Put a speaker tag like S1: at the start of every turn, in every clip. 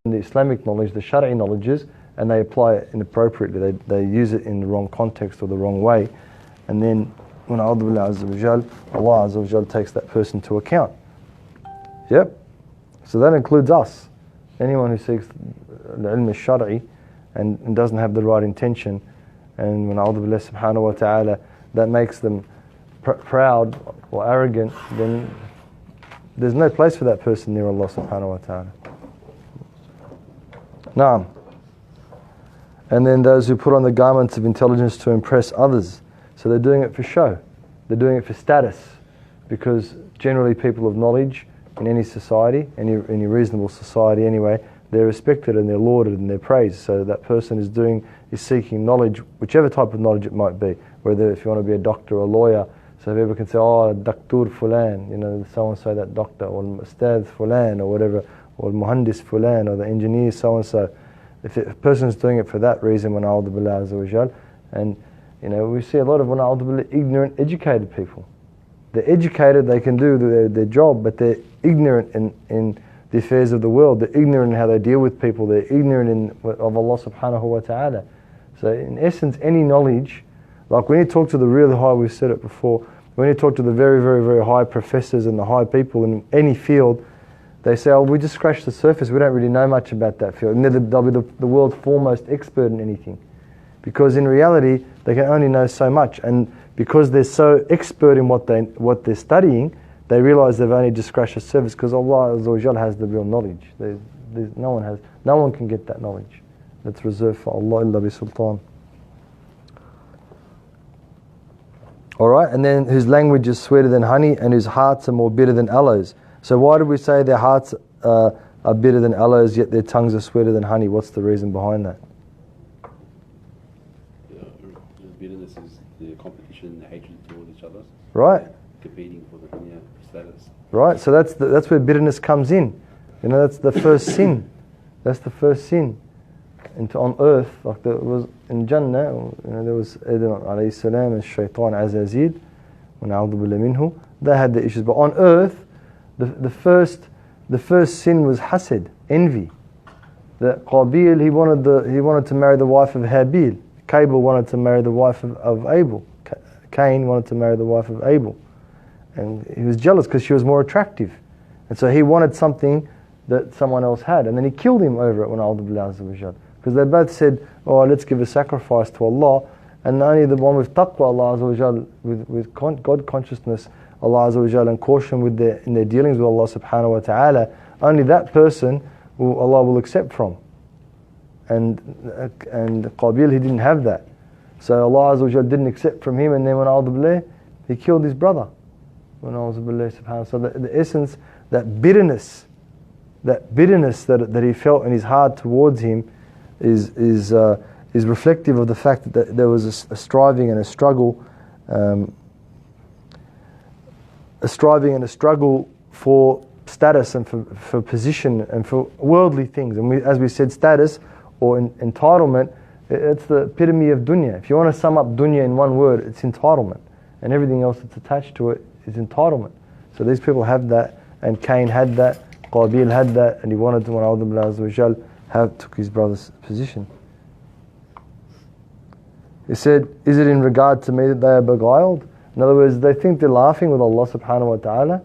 S1: the Islamic knowledge, the Shari'i knowledges, and they apply it inappropriately. They use it in the wrong context or the wrong way. And then when Allah Azza wa Jal takes that person to account. Yep. So that includes us. Anyone who seeks al-ilm al-Shari'i and doesn't have the right intention, and when Allah subhanahu wa ta'ala, that makes them proud or arrogant, then there's no place for that person near Allah subhanahu wa ta'ala. Naam. And then those who put on the garments of intelligence to impress others. So they're doing it for show. They're doing it for status. Because generally people of knowledge in any society, any reasonable society anyway, they're respected and they're lauded and they're praised. So that person is seeking knowledge, whichever type of knowledge it might be. Whether if you want to be a doctor or a lawyer, so people can say, oh, Dr. Fulan, so-and-so, that doctor, or Ustadh Fulan, or whatever, or Muhandis Fulan, or the engineer so-and-so. If a person's doing it for that reason, and we see a lot of ignorant, educated people. They're educated, they can do their job, but they're ignorant in the affairs of the world. They're ignorant in how they deal with people. They're ignorant of Allah subhanahu wa ta'ala. So in essence, any knowledge, like when you talk to the really high, we've said it before, when you talk to the very, very, very high professors and the high people in any field, they say, oh, we just scratched the surface, we don't really know much about that field. And they'll be the world's foremost expert in anything. Because in reality, they can only know so much. And because they're so expert in what they're studying, they realize they've only just scratched the surface, because Allah Azza wa Jal has the real knowledge. No one can get that knowledge. That's reserved for Allah illa bi sultan. Alright, and then whose language is sweeter than honey and whose hearts are more bitter than aloes. So why did we say their hearts are bitter than aloes, yet their tongues are sweeter than honey? What's the reason behind that?
S2: Bitterness is the competition, the hatred toward each other.
S1: Right.
S2: Competing for the dunya status.
S1: Right, so that's where bitterness comes in. That's the first sin. That's the first sin. And on earth, like there was in Jannah, there was Adam alayhi salam and Shaitan Azazid, when a'udhu billah minhu, they had the issues. But on earth, the first sin was hasad, envy. That Qabil, he wanted to marry the wife of Habil. Kabil wanted to marry the wife of Abel. Cain wanted to marry the wife of Abel. And he was jealous because she was more attractive. And so he wanted something that someone else had. And then he killed him over it when a'udhu billah azza wa jal. Because they both said, oh, let's give a sacrifice to Allah. And only the one with taqwa, Allah Azza wa Jal, with God consciousness, Allah Azza wa Jal, and caution in their dealings with Allah subhanahu wa ta'ala, only that person Allah will accept from. And Qabil, he didn't have that. So Allah Azza wa Jal didn't accept from him, and then when a'udhu billah, he killed his brother. When a'udhu billah subhanahu. So the essence, that bitterness that he felt in his heart towards him, is reflective of the fact that there was a striving and a struggle, for status and for position and for worldly things. And as we said, status or entitlement, it's the epitome of dunya. If you want to sum up dunya in one word, it's entitlement, and everything else that's attached to it is entitlement. So these people have that, and Cain had that, Qabil had that, and he wanted to, when Allah Azza wa Jal took his brother's position. He said, is it in regard to me that they are beguiled? In other words, they think they're laughing with Allah subhanahu wa ta'ala.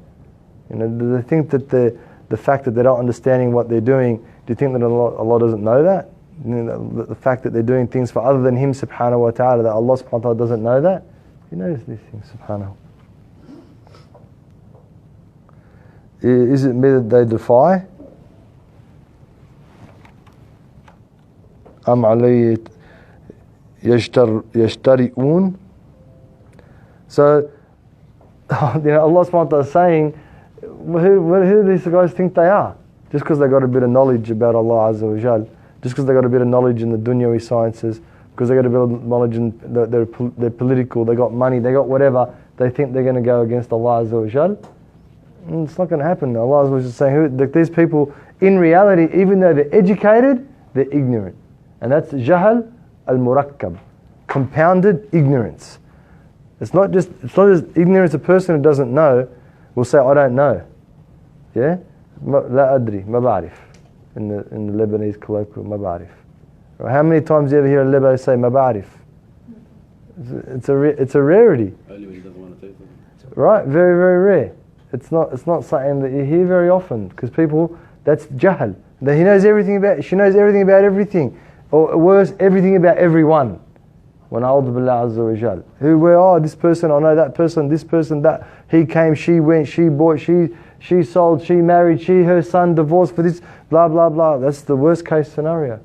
S1: Do they think that the fact that they're not understanding what they're doing, do you think that Allah doesn't know that? The fact that they're doing things for other than Him subhanahu wa ta'ala, that Allah subhanahu wa ta'ala doesn't know that? He knows these things subhanahu. Is it me that they defy? Am alayhi yashtari'un. So, Allah subhanahu wa ta'ala is saying, who do these guys think they are? Just because they got a bit of knowledge about Allah Azza wa Jal, just because they got a bit of knowledge in the dunyawi sciences, because they got a bit of knowledge in they're political, they got money, they got whatever, they think they're going to go against Allah Azza wa Jal. It's not going to happen. Allah Azza wa Jal is saying that these people, in reality, even though they're educated, they're ignorant. And that's jahal al-murakkab, compounded ignorance. It's not just ignorance. A person who doesn't know will say, I don't know. Yeah? La adri, ma ba'rif. in the Lebanese colloquial, ma ba'rif. How many times do you ever hear a Lebanese say ma ba'rif? It's a rarity.
S2: Only when he doesn't want to say something.
S1: Right, very, very rare. It's not something that you hear very often, because people, that's jahl. That she knows everything about everything, or worse, everything about everyone. When a'udhu billah azza wa jal. Who, where, this person, I know that person, this person, that, he came, she went, she bought, she sold, she married, her son divorced for this, blah, blah, blah. That's the worst case scenario.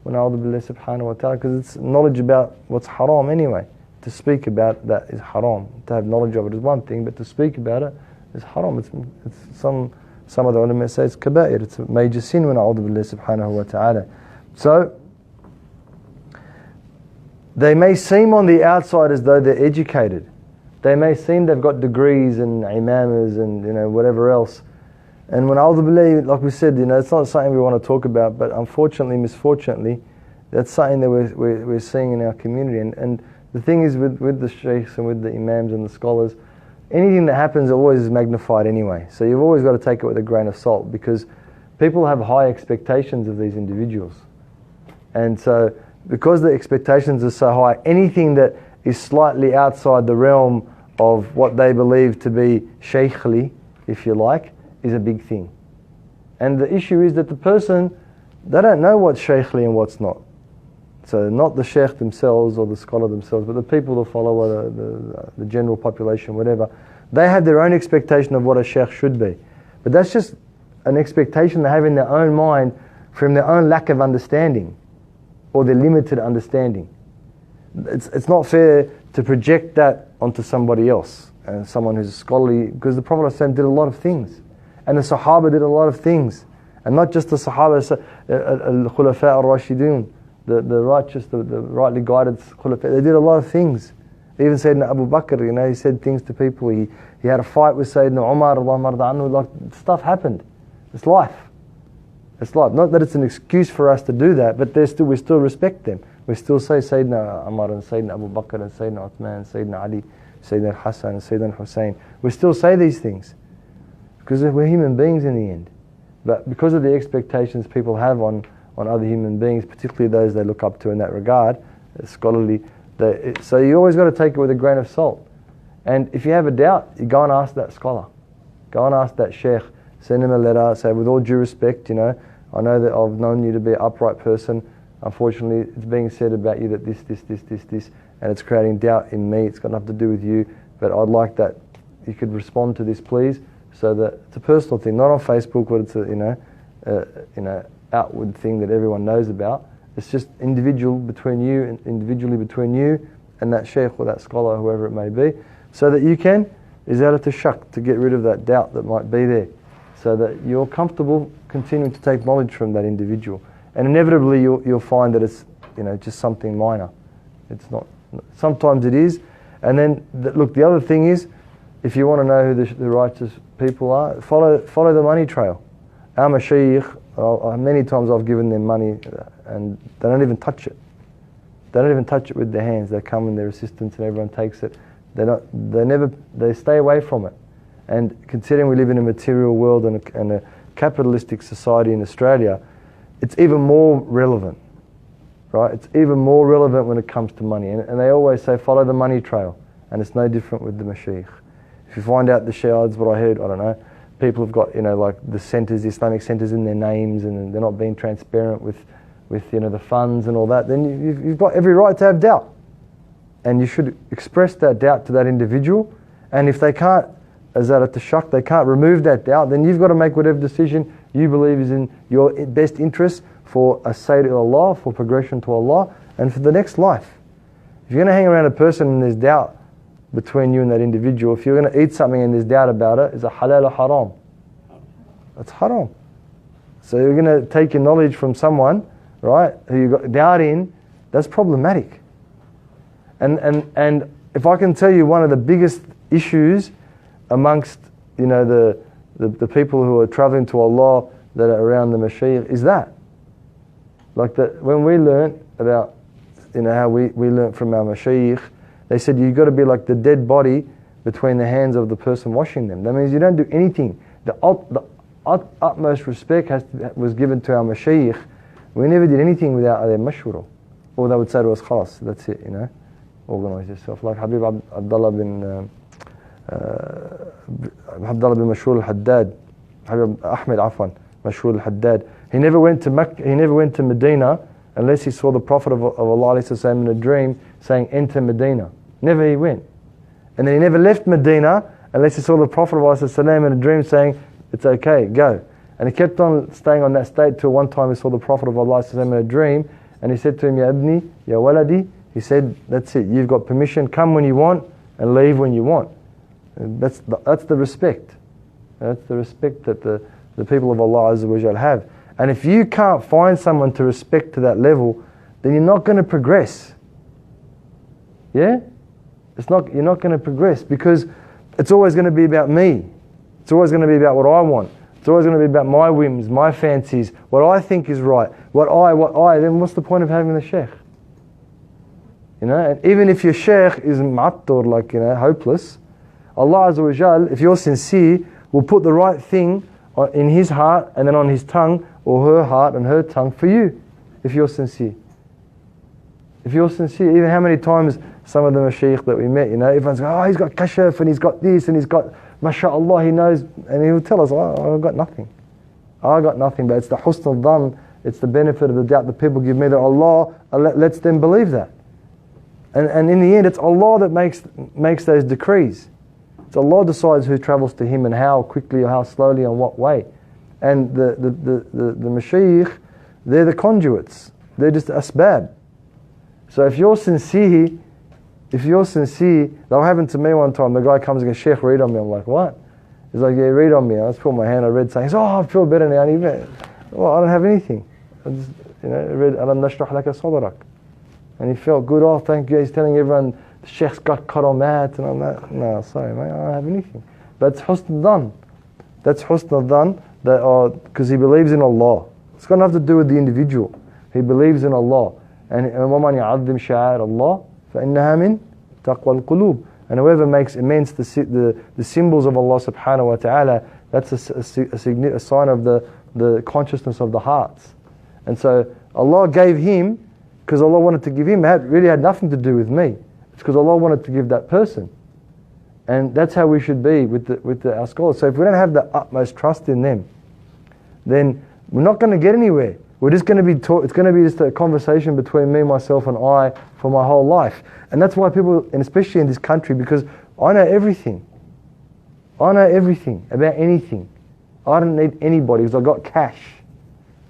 S1: When a'udhu billah subhanahu wa ta'ala, because it's knowledge about what's haram anyway. To speak about that is haram. To have knowledge of it is one thing, but to speak about it is haram. It's some of the ulama say it's kaba'ir, it's a major sin when a'udhu billah subhanahu wa ta'ala. So, they may seem on the outside as though they're educated. They may seem they've got degrees and imamas and whatever else. And when a'udhu billah, like we said, it's not something we want to talk about, but unfortunately, misfortunately, that's something that we're seeing in our community. And the thing is with the sheikhs and with the imams and the scholars, anything that happens always is magnified anyway. So you've always got to take it with a grain of salt, because people have high expectations of these individuals. And so, because the expectations are so high, anything that is slightly outside the realm of what they believe to be shaykhly, if you like, is a big thing. And the issue is that the person, they don't know what's shaykhly and what's not. So not the sheikh themselves or the scholar themselves, but the people that follow, the general population, whatever, they have their own expectation of what a sheikh should be. But that's just an expectation they have in their own mind from their own lack of understanding, or their limited understanding. It's not fair to project that onto somebody else, and someone who's scholarly, because the Prophet ﷺ did a lot of things, and the Sahaba did a lot of things, and not just the Sahaba, al-Khulafa al-Rashidun, the righteous, the rightly guided Khulafa, they did a lot of things. Even Sayyidina Abu Bakr, he said things to people. He had a fight with Sayyidina Umar, like stuff happened. It's life. It's life. Not that it's an excuse for us to do that, but we still respect them. We still say Sayyidina Umar and Sayyidina Abu Bakr and Sayyidina Uthman and Sayyidina Ali, Sayyidina Hassan and Sayyidina Hussein. We still say these things because we're human beings in the end. But because of the expectations people have on other human beings, particularly those they look up to in that regard, scholarly, so you always got to take it with a grain of salt. And if you have a doubt, you go and ask that scholar. Go and ask that sheikh. Send him a letter, say, with all due respect, I know that I've known you to be an upright person. Unfortunately, it's being said about you that this, and it's creating doubt in me. It's got nothing to do with you, but I'd like that you could respond to this, please, so that it's a personal thing, not on Facebook, but it's a, outward thing that everyone knows about. It's just individually between you and that sheikh or that scholar, whoever it may be, so that you can, to get rid of that doubt that might be there, so that you're comfortable continuing to take knowledge from that individual. And inevitably you'll find that it's just something minor. It's not. Sometimes it is. And then the other thing is, if you want to know who the righteous people are, follow the money trail. Our mashayikh, many times I've given them money and they don't even touch it. They don't even touch it with their hands. They come and their assistants and everyone takes it. They stay away from it. And considering we live in a material world and a capitalistic society in Australia, it's even more relevant, right? It's even more relevant when it comes to money. And they always say, follow the money trail. And it's no different with the mashayikh. If you find out the shi'ads, what I heard, I don't know, people have got, like the centres, the Islamic centres in their names, and they're not being transparent with the funds and all that, then you've got every right to have doubt. And you should express that doubt to that individual. And if they can't, they can't remove that doubt, then you've got to make whatever decision you believe is in your best interest for a say to Allah, for progression to Allah, and for the next life. If you're going to hang around a person and there's doubt between you and that individual, if you're going to eat something and there's doubt about it, is it halal or haram? It's haram. So you're going to take your knowledge from someone, right, who you've got doubt in, that's problematic. And if I can tell you one of the biggest issues amongst the people who are travelling to Allah that are around the mashayikh is that. Like that, when we learnt about how we learnt from our mashayikh, they said you've got to be like the dead body between the hands of the person washing them. That means you don't do anything. The utmost respect was given to our mashayikh. We never did anything without their mashwara. Or they would say to us, khalas, that's it, organize yourself. Like Habib Abdullah bin Mashhur al-Haddad, Habib Ahmed Afwan, Mashhur al-Haddad. He never went to Mecca, he never went to Medina unless he saw the Prophet of Allah in a dream saying, enter Medina. Never he went. And then he never left Medina unless he saw the Prophet of Allah in a dream saying, it's okay, go. And he kept on staying on that state till one time he saw the Prophet of Allah in a dream, and he said to him, Ya Ibni, Ya Waladi, he said, that's it, you've got permission, come when you want and leave when you want. And that's the respect. That's the respect that the people of Allah Azza wa Jal have. And if you can't find someone to respect to that level, then you're not going to progress. Yeah? You're not going to progress, because it's always going to be about me. It's always going to be about what I want. It's always going to be about my whims, my fancies, what I think is right, what I, then what's the point of having the sheikh? And even if your sheikh is ma'attur, like, hopeless, Allah Azza wa Jal, if you're sincere, will put the right thing in his heart and then on his tongue, or her heart and her tongue for you, if you're sincere. If you're sincere, even how many times some of the mashaykh that we met, everyone's going, oh, he's got kashaf and he's got this and he's got, mashallah, he knows, and he'll tell us, oh, I've got nothing. I got nothing, but it's the husn al-dhan, it's the benefit of the doubt that people give me that Allah lets them believe that. And in the end, it's Allah that makes those decrees. It's Allah decides who travels to Him and how quickly or how slowly and what way. And the mashayikh, they're the conduits. They're just asbab. So if you're sincere, that happened to me one time. The guy comes and goes, Sheikh, read on me. I'm like, what? He's like, yeah, read on me. I just put my hand, I read saying, oh, I feel better now. Well, I don't have anything. I just, I read, Alam nashrah laka sadrak. And he felt good. Oh, thank you. He's telling everyone, the Sheikh's got karamat. And I'm like, no, sorry, mate, I don't have anything. But it's husn al-dhan. That's husn al-dhan, because he believes in Allah. It's got nothing to do with the individual. He believes in Allah. And وَمَنْ يَعَظِّمْ شَعَائِرَ اللَّهِ فَإِنَّهَا مِنْ تَقْوَى الْقُلُوبِ. And whoever makes immense the symbols of Allah subhanahu wa ta'ala, that's a sign of the consciousness of the hearts. And so Allah gave him, because Allah wanted to give him, it really had nothing to do with me. It's because Allah wanted to give that person. And that's how we should be with our scholars. So if we don't have the utmost trust in them, then we're not going to get anywhere. We're just going to be it's going to be just a conversation between me, myself and I for my whole life. And that's why people, and especially in this country, because I know everything. I know everything about anything. I don't need anybody because I've got cash.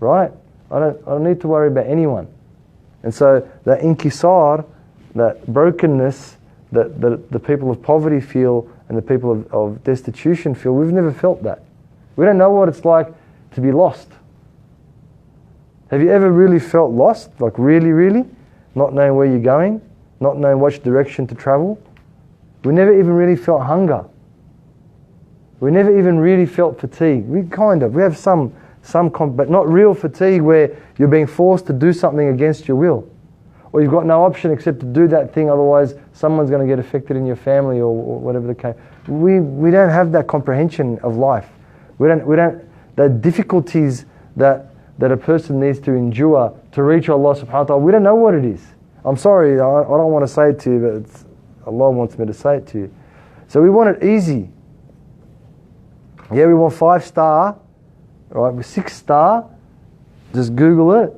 S1: Right? I don't need to worry about anyone. And so that inkisar, that brokenness that the people of poverty feel and the people of destitution feel, we've never felt that. We don't know what it's like to be lost. Have you ever really felt lost? Like really, really? Not knowing where you're going? Not knowing which direction to travel? We never even really felt hunger. We never even really felt fatigue. We have some, but not real fatigue where you're being forced to do something against your will. Or you've got no option except to do that thing, otherwise someone's going to get affected in your family or whatever the case. We don't have that comprehension of life. We don't the difficulties that a person needs to endure to reach Allah subhanahu wa ta'ala, we don't know what it is. I'm sorry, I don't want to say it to you, but Allah wants me to say it to you. So we want it easy. Yeah, we want 5-star, right, with 6-star, just Google it,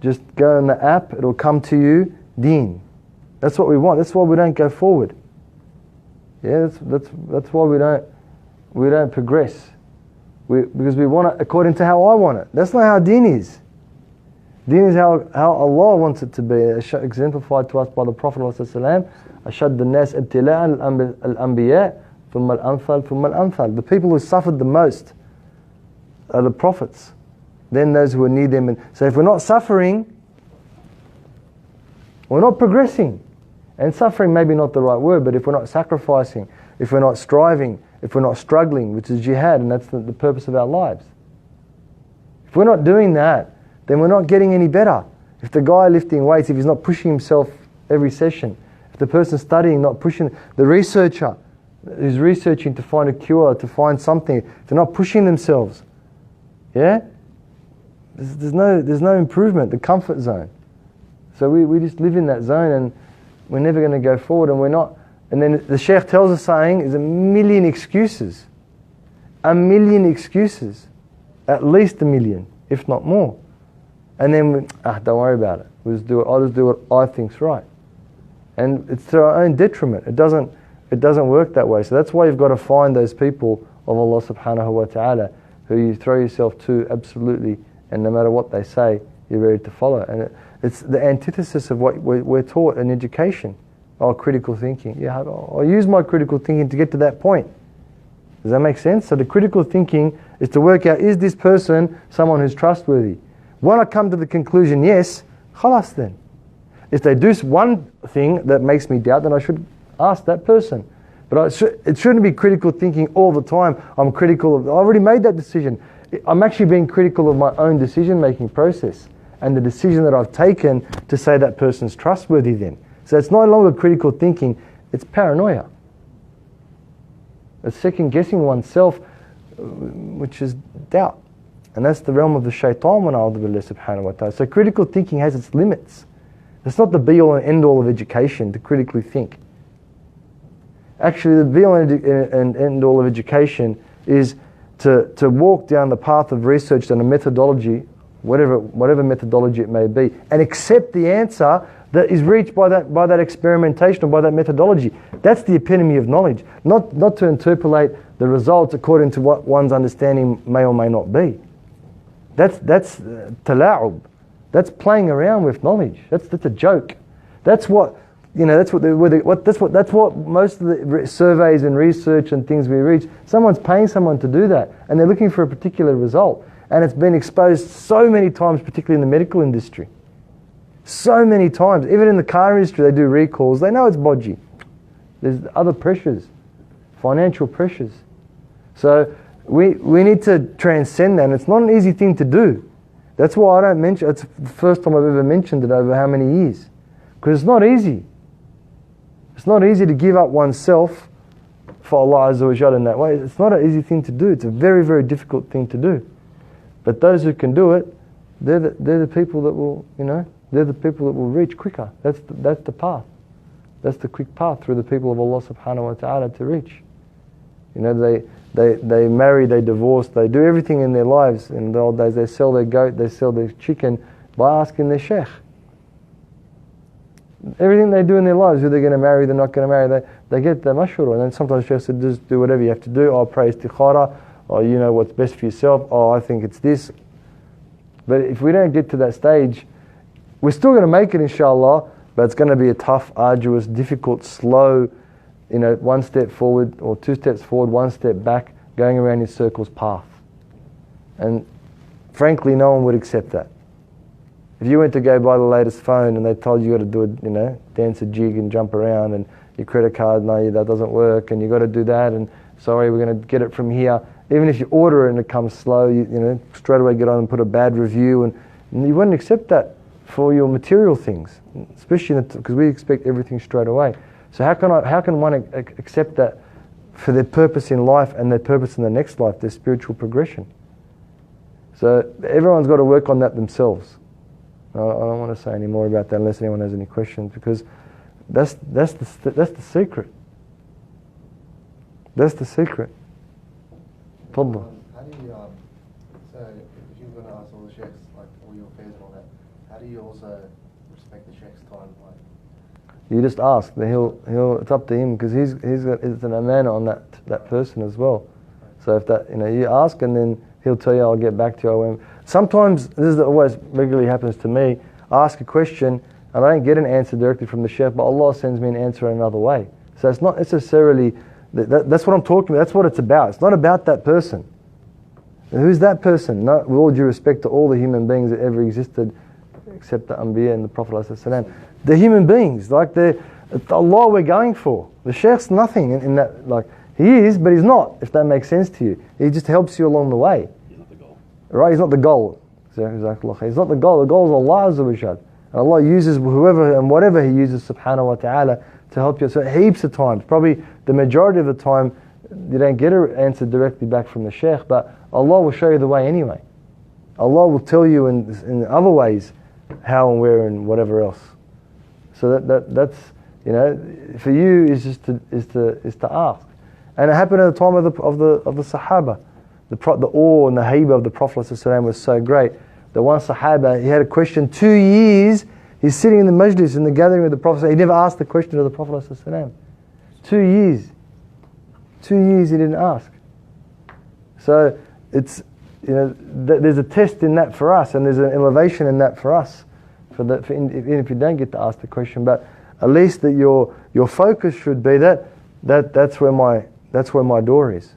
S1: just go in the app, it'll come to you, deen. That's what we want, that's why we don't go forward. Yeah, that's why we don't progress. Because we want it according to how I want it. That's not how deen is. Deen is how Allah wants it to be, exemplified to us by the Prophet ﷺ. أَشَدُّ النَّاسِ ابْتِلَاءً الْأَنْبِيَاءِ ثُمَّ الْأَمْثَلُ ثُمَّ الْأَمْثَلُ. The people who suffered the most are the prophets, then those who are near them. And so if we're not suffering, we're not progressing. And suffering may be not the right word, but if we're not sacrificing, if we're not striving, if we're not struggling, which is jihad, and that's the purpose of our lives. If we're not doing that, then we're not getting any better. If the guy lifting weights, if he's not pushing himself every session, if the person studying not pushing, the researcher who's researching to find a cure, to find something, if they're not pushing themselves, Yeah? There's no improvement, the comfort zone. So we just live in that zone and we're never going to go forward, and we're not. And then the Shaykh tells us saying is a million excuses. A million excuses. At least a million, if not more. And then, don't worry about it. I'll just do what I think's right. And it's to our own detriment. It doesn't work that way. So that's why you've got to find those people of Allah subhanahu wa ta'ala who you throw yourself to absolutely, and no matter what they say, you're ready to follow. And it's the antithesis of what we're taught in education. Critical thinking. Yeah, I'll use my critical thinking to get to that point. Does that make sense? So the critical thinking is to work out, is this person someone who's trustworthy? When I come to the conclusion, yes, khalas then. If they do one thing that makes me doubt, then I should ask that person. But it shouldn't be critical thinking all the time. I'm critical of, I already made that decision. I'm actually being critical of my own decision-making process and the decision that I've taken to say that person's trustworthy then. So it's no longer critical thinking, it's paranoia. It's second-guessing oneself, which is doubt. And that's the realm of the shaitan, subhanahu wa ta'ala. So critical thinking has its limits. It's not the be-all and end-all of education to critically think. Actually, the be-all and end-all of education is to walk down the path of research and a methodology, whatever methodology it may be, and accept the answer that is reached by that experimentation or by that methodology. That's the epitome of knowledge. Not to interpolate the results according to what one's understanding may or may not be. That's tala'ub. That's playing around with knowledge. That's a joke. That's what most of the surveys and research and things we reach. Someone's paying someone to do that, and they're looking for a particular result. And it's been exposed so many times, particularly in the medical industry. So many times. Even in the car industry, they do recalls. They know it's bodgy. There's other pressures, financial pressures. So we need to transcend that, and it's not an easy thing to do. That's why I don't mention, it's the first time I've ever mentioned it over how many years. Because it's not easy. It's not easy to give up oneself for Allah Azza wa Jalla in that way. It's not an easy thing to do. It's a very, very difficult thing to do. But those who can do it, they're the people that will, they're the people that will reach quicker. That's the path. That's the quick path through the people of Allah subhanahu wa ta'ala to reach. They marry, they divorce, they do everything in their lives. In the old days, they sell their goat, they sell their chicken by asking their sheikh. Everything they do in their lives, who they're going to marry, they're not going to marry, they get the mashura. And then sometimes sheikh said, just do whatever you have to do. Pray istikhara. You know what's best for yourself. I think it's this. But if we don't get to that stage, we're still going to make it, inshallah, but it's going to be a tough, arduous, difficult, slow, one step forward or two steps forward, one step back, going around in circles path. And frankly, no one would accept that. If you went to go buy the latest phone and they told you got to do it, dance a jig and jump around, and your credit card, no, that doesn't work, and you got to do that, and sorry, we're going to get it from here. Even if you order it and it comes slow, you straight away get on and put a bad review, and you wouldn't accept that for your material things, especially because we expect everything straight away. So how can one accept that for their purpose in life and their purpose in the next life, their spiritual progression? So everyone's got to work on that themselves. I don't want to say any more about that unless anyone has any questions, because that's the secret. That's the secret. Tadla.
S3: How do you so if you're going to ask all the sheikhs, like all your affairs and all that, how do you also respect the sheikh's time?
S1: You just ask. He'll. It's up to him, because it's an amana on that person as well. So if that you ask, and then he'll tell you, I'll get back to you. Sometimes this is always regularly happens to me. I ask a question and I don't get an answer directly from the sheikh, but Allah sends me an answer in another way. So it's not necessarily that's what I'm talking about. That's what it's about. It's not about that person. Who's that person? No, with all due respect to all the human beings that ever existed, except the Anbiya and the Prophet ﷺ. They're human beings, it's Allah we're going for. The Sheikh's nothing in that, he is, but he's not, if that makes sense to you. He just helps you along the way.
S2: He's not the goal.
S1: Right, he's not the goal. He's not the goal. The goal is Allah Azza wa Jal. And Allah uses whoever and whatever He uses, subhanahu wa ta'ala, to help you. So heaps of times, probably the majority of the time, you don't get an answer directly back from the Sheikh, but Allah will show you the way anyway. Allah will tell you in other ways how and where and whatever else. So that's, you know, for you is just to ask. And it happened at the time of the Sahaba. The awe and the haiba of the Prophet ﷺ was so great that one Sahaba, he had a question 2 years. He's sitting in the majlis, in the gathering of the Prophet. He never asked the question of the Prophet ﷺ. 2 years. 2 years he didn't ask. So it's, you know, there's a test in that for us, and there's an elevation in that for us. Even if you don't get to ask the question, but at least that your focus should be that's where my door is.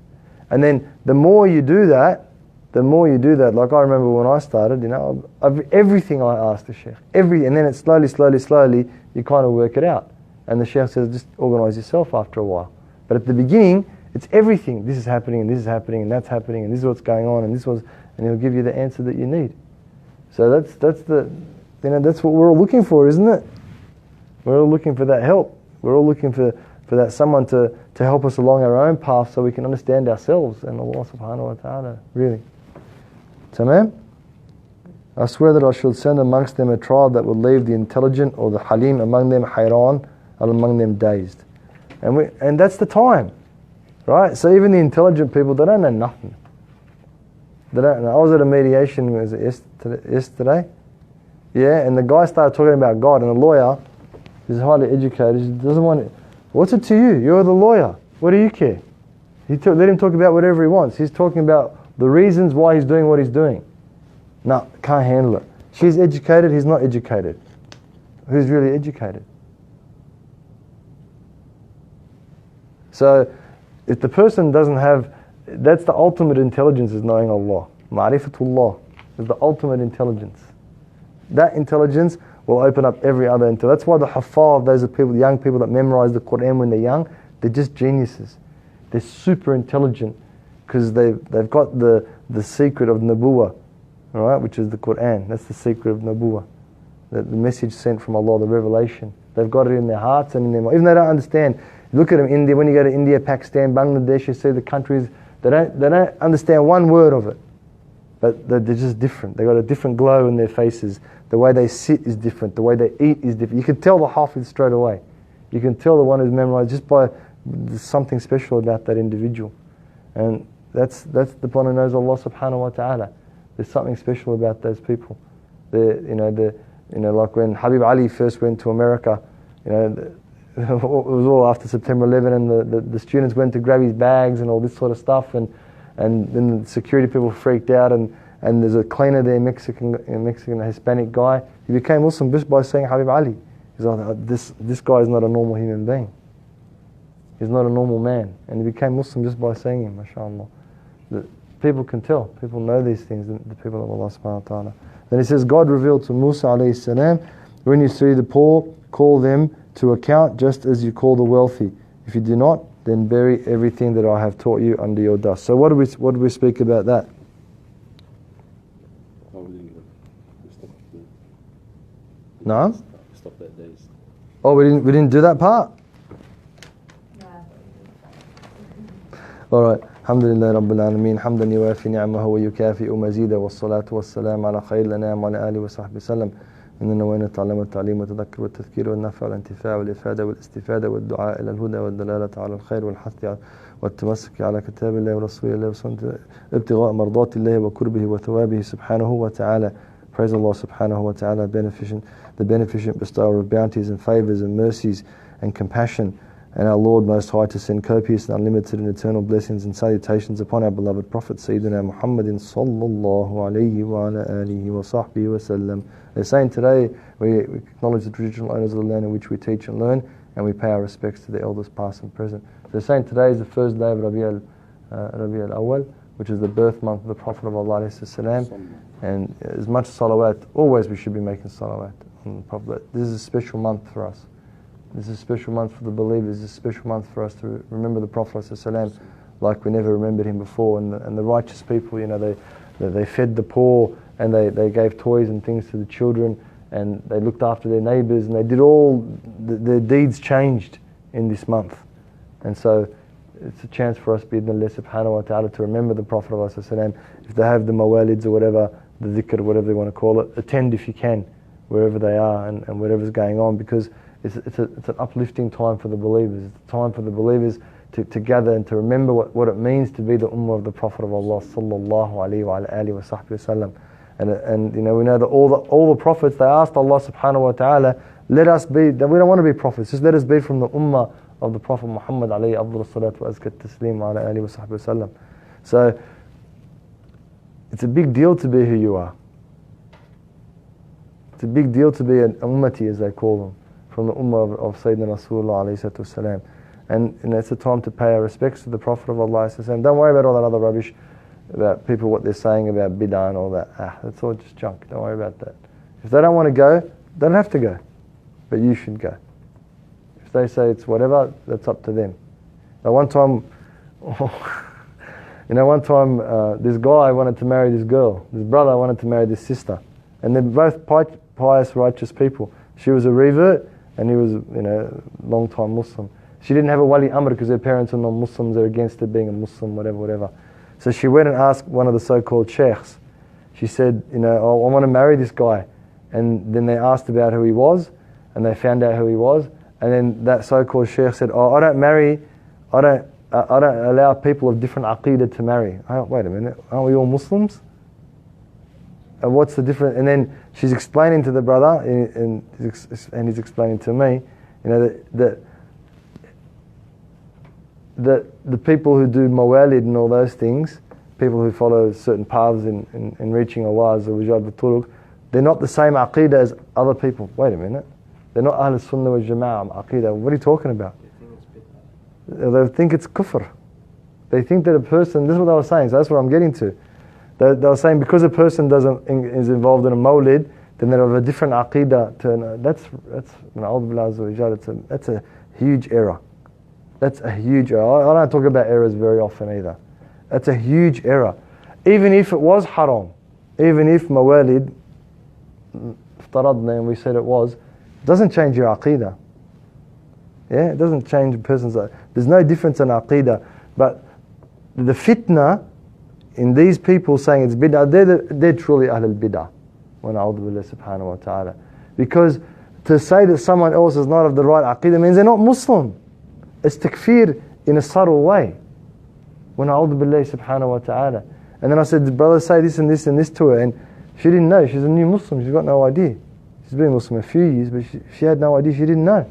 S1: And then the more you do that, like I remember when I started, you know, everything I asked the Shaykh, and then it's slowly, you kind of work it out. And the Shaykh says, just organise yourself after a while. But at the beginning, it's everything. This is happening, and this is happening, and that's happening, and this is what's going on, and and he'll give you the answer that you need. So that's what we're all looking for, isn't it? We're all looking for that help. We're all looking for that someone to help us along our own path so we can understand ourselves and Allah subhanahu wa ta'ala, really. Tamam? I swear that I shall send amongst them a tribe that will leave the intelligent or the halim among them hayran, and among them dazed. And that's the time, right? So even the intelligent people, they don't know nothing. They don't know. I was at a mediation, was it yesterday? Yeah, and the guy started talking about God, and the lawyer, who's highly educated, he doesn't want it. What's it to you? You're the lawyer. What do you care? Let him talk about whatever he wants. He's talking about the reasons why he's doing what he's doing. No, can't handle it. She's educated, he's not educated. Who's really educated? So, if the person doesn't have, that's the ultimate intelligence, is knowing Allah. Ma'rifatullah is the ultimate intelligence. That intelligence will open up every other intelligence. That's why the Haffaz, those are people, young people that memorize the Qur'an when they're young, they're just geniuses. They're super intelligent because they've got the secret of Nabuwah, all right, which is the Qur'an. That's the secret of Nabuwah, the message sent from Allah, the revelation. They've got it in their hearts and in their minds. Even though they don't understand. Look at them, India. When you go to India, Pakistan, Bangladesh, you see the countries. They don't understand one word of it, but they're just different. They've got a different glow in their faces. The way they sit is different. The way they eat is different. You can tell the Hafiz straight away. You can tell the one who's memorized just by there's something special about that individual, and that's the one who knows Allah subhanahu wa ta'ala. There's something special about those people. Like when Habib Ali first went to America, it was all after September 11, and the students went to grab his bags and all this sort of stuff, and then the security people freaked out, and there's a cleaner there, Mexican Hispanic guy. He became Muslim just by saying Habib Ali. He's like, this guy is not a normal human being. He's not a normal man, and he became Muslim just by saying him. MashaAllah. People can tell. People know these things. The people of Allah subhanahu wa ta'ala. Then it says, God revealed to Musa alayhi salam, when you see the poor, call them to account just as you call the wealthy. If you do not, then bury everything that I have taught you under your dust. So what do we speak about that?
S2: Oh, we didn't stop.
S1: No?
S2: Stop that days.
S1: Oh, we didn't do that part? All right. Alhamdulillah Rabbil Alameen. Hamdan yuwafi ni'amahu wa yukafi'u mazida wa salatu wa salam ala khayr lana wa ala alihi wa sahbihi sallam. إننا وين نتعلم التعليم والتذكر والتذكير والنفع والانتفاع والإفادة والاستفادة والدعاء إلى الهدى والدلالة على الخير والحث والتمسك على كتاب الله ورسول الله وسنة ابتغاء مرضات الله وقربه وثوابه سبحانه وتعالى. Praise Allah subhanahu wa ta'ala, the beneficent bestower of bounties and favours and mercies and compassion, and our Lord Most High, to send copious and unlimited and eternal blessings and salutations upon our beloved Prophet Sayyidina Muhammadin sallallahu alayhi wa ala alihi wa sahbihi wa sallam. They're saying today we acknowledge the traditional owners of the land in which we teach and learn, and we pay our respects to the elders past and present. They're saying today is the first day of Rabi' al-Awwal, which is the birth month of the Prophet of Allah alayhi salam. And as much salawat, always we should be making salawat on the Prophet. This is a special month for us. This is a special month for the believers. This is a special month for us to remember the Prophet ﷺ like we never remembered him before. And the righteous people, they fed the poor, and they gave toys and things to the children, and they looked after their neighbours, and they did all, their deeds changed in this month. And so it's a chance for us, bi'idhnillah subhanahu wa ta'ala, to remember the Prophet ﷺ. If they have the mawalids or whatever, the dhikr, whatever they want to call it. Attend if you can, wherever they are and whatever's going on, because it's an uplifting time for the believers. It's a time for the believers to gather and to remember what it means to be the ummah of the Prophet of Allah sallallahu alaihi wa alihi wa sahbihi wasallam. And you know, we know that all the prophets, they asked Allah subhanahu wa ta'ala, let us be, that we don't want to be prophets, just let us be from the ummah of the Prophet Muhammad alayhi afdal salatu wa azka taslim wa ala alihi wa sahbihi wasallam. So it's a big deal to be who you are. It's a big deal to be an ummati, as they call them, from the ummah of Sayyidina Rasulullah alayhi salatu wasalam. And you know, it's a time to pay our respects to the Prophet of Allah. Don't worry about all that other rubbish about people, what they're saying about bid'ah and all that. That's all just junk. Don't worry about that. If they don't want to go, they don't have to go. But you should go. If they say it's whatever, that's up to them. Now one time, this guy wanted to marry this girl. This brother wanted to marry this sister. And they're both pious, righteous people. She was a revert and he was, long-time Muslim. She didn't have a wali amr because her parents are non-Muslims, they're against her being a Muslim, whatever. So she went and asked one of the so-called sheikhs. She said, I want to marry this guy. And then they asked about who he was, and they found out who he was. And then that so-called sheikh said, I don't allow people of different aqidah to marry. Oh, wait a minute, aren't we all Muslims? And what's the difference? And then she's explaining to the brother, and he's explaining to me, that the people who do mawalid and all those things, people who follow certain paths in reaching Allah Azza wa Jalla b'turuq, they're not the same aqidah as other people. Wait a minute. They're not Ahl Sunnah wal Jama'ah aqidah. What are you talking about? They think it's kufr. They think that a person, this is what they were saying, so that's what I'm getting to. They were saying because a person is involved in a mawlid, then they have a different aqidah. That's a huge error. That's a huge error. I don't talk about errors very often either. That's a huge error. Even if it was haram, even if mawalid, iftaradna, and we said it was, it doesn't change your aqidah. Yeah, it doesn't change a person's. There's no difference in aqidah. But the fitna in these people saying it's bid'ah, they're truly ahlul bid'ah. Wa na'udhu billahi subhanahu wa ta'ala. Because to say that someone else is not of the right aqidah means they're not Muslim. It's takfir in a subtle way. Wa na'udhu billahi subhanahu wa ta'ala. And then I said, brother, say this and this and this to her. And she didn't know. She's a new Muslim. She's got no idea. She's been Muslim a few years, but she had no idea. She didn't know.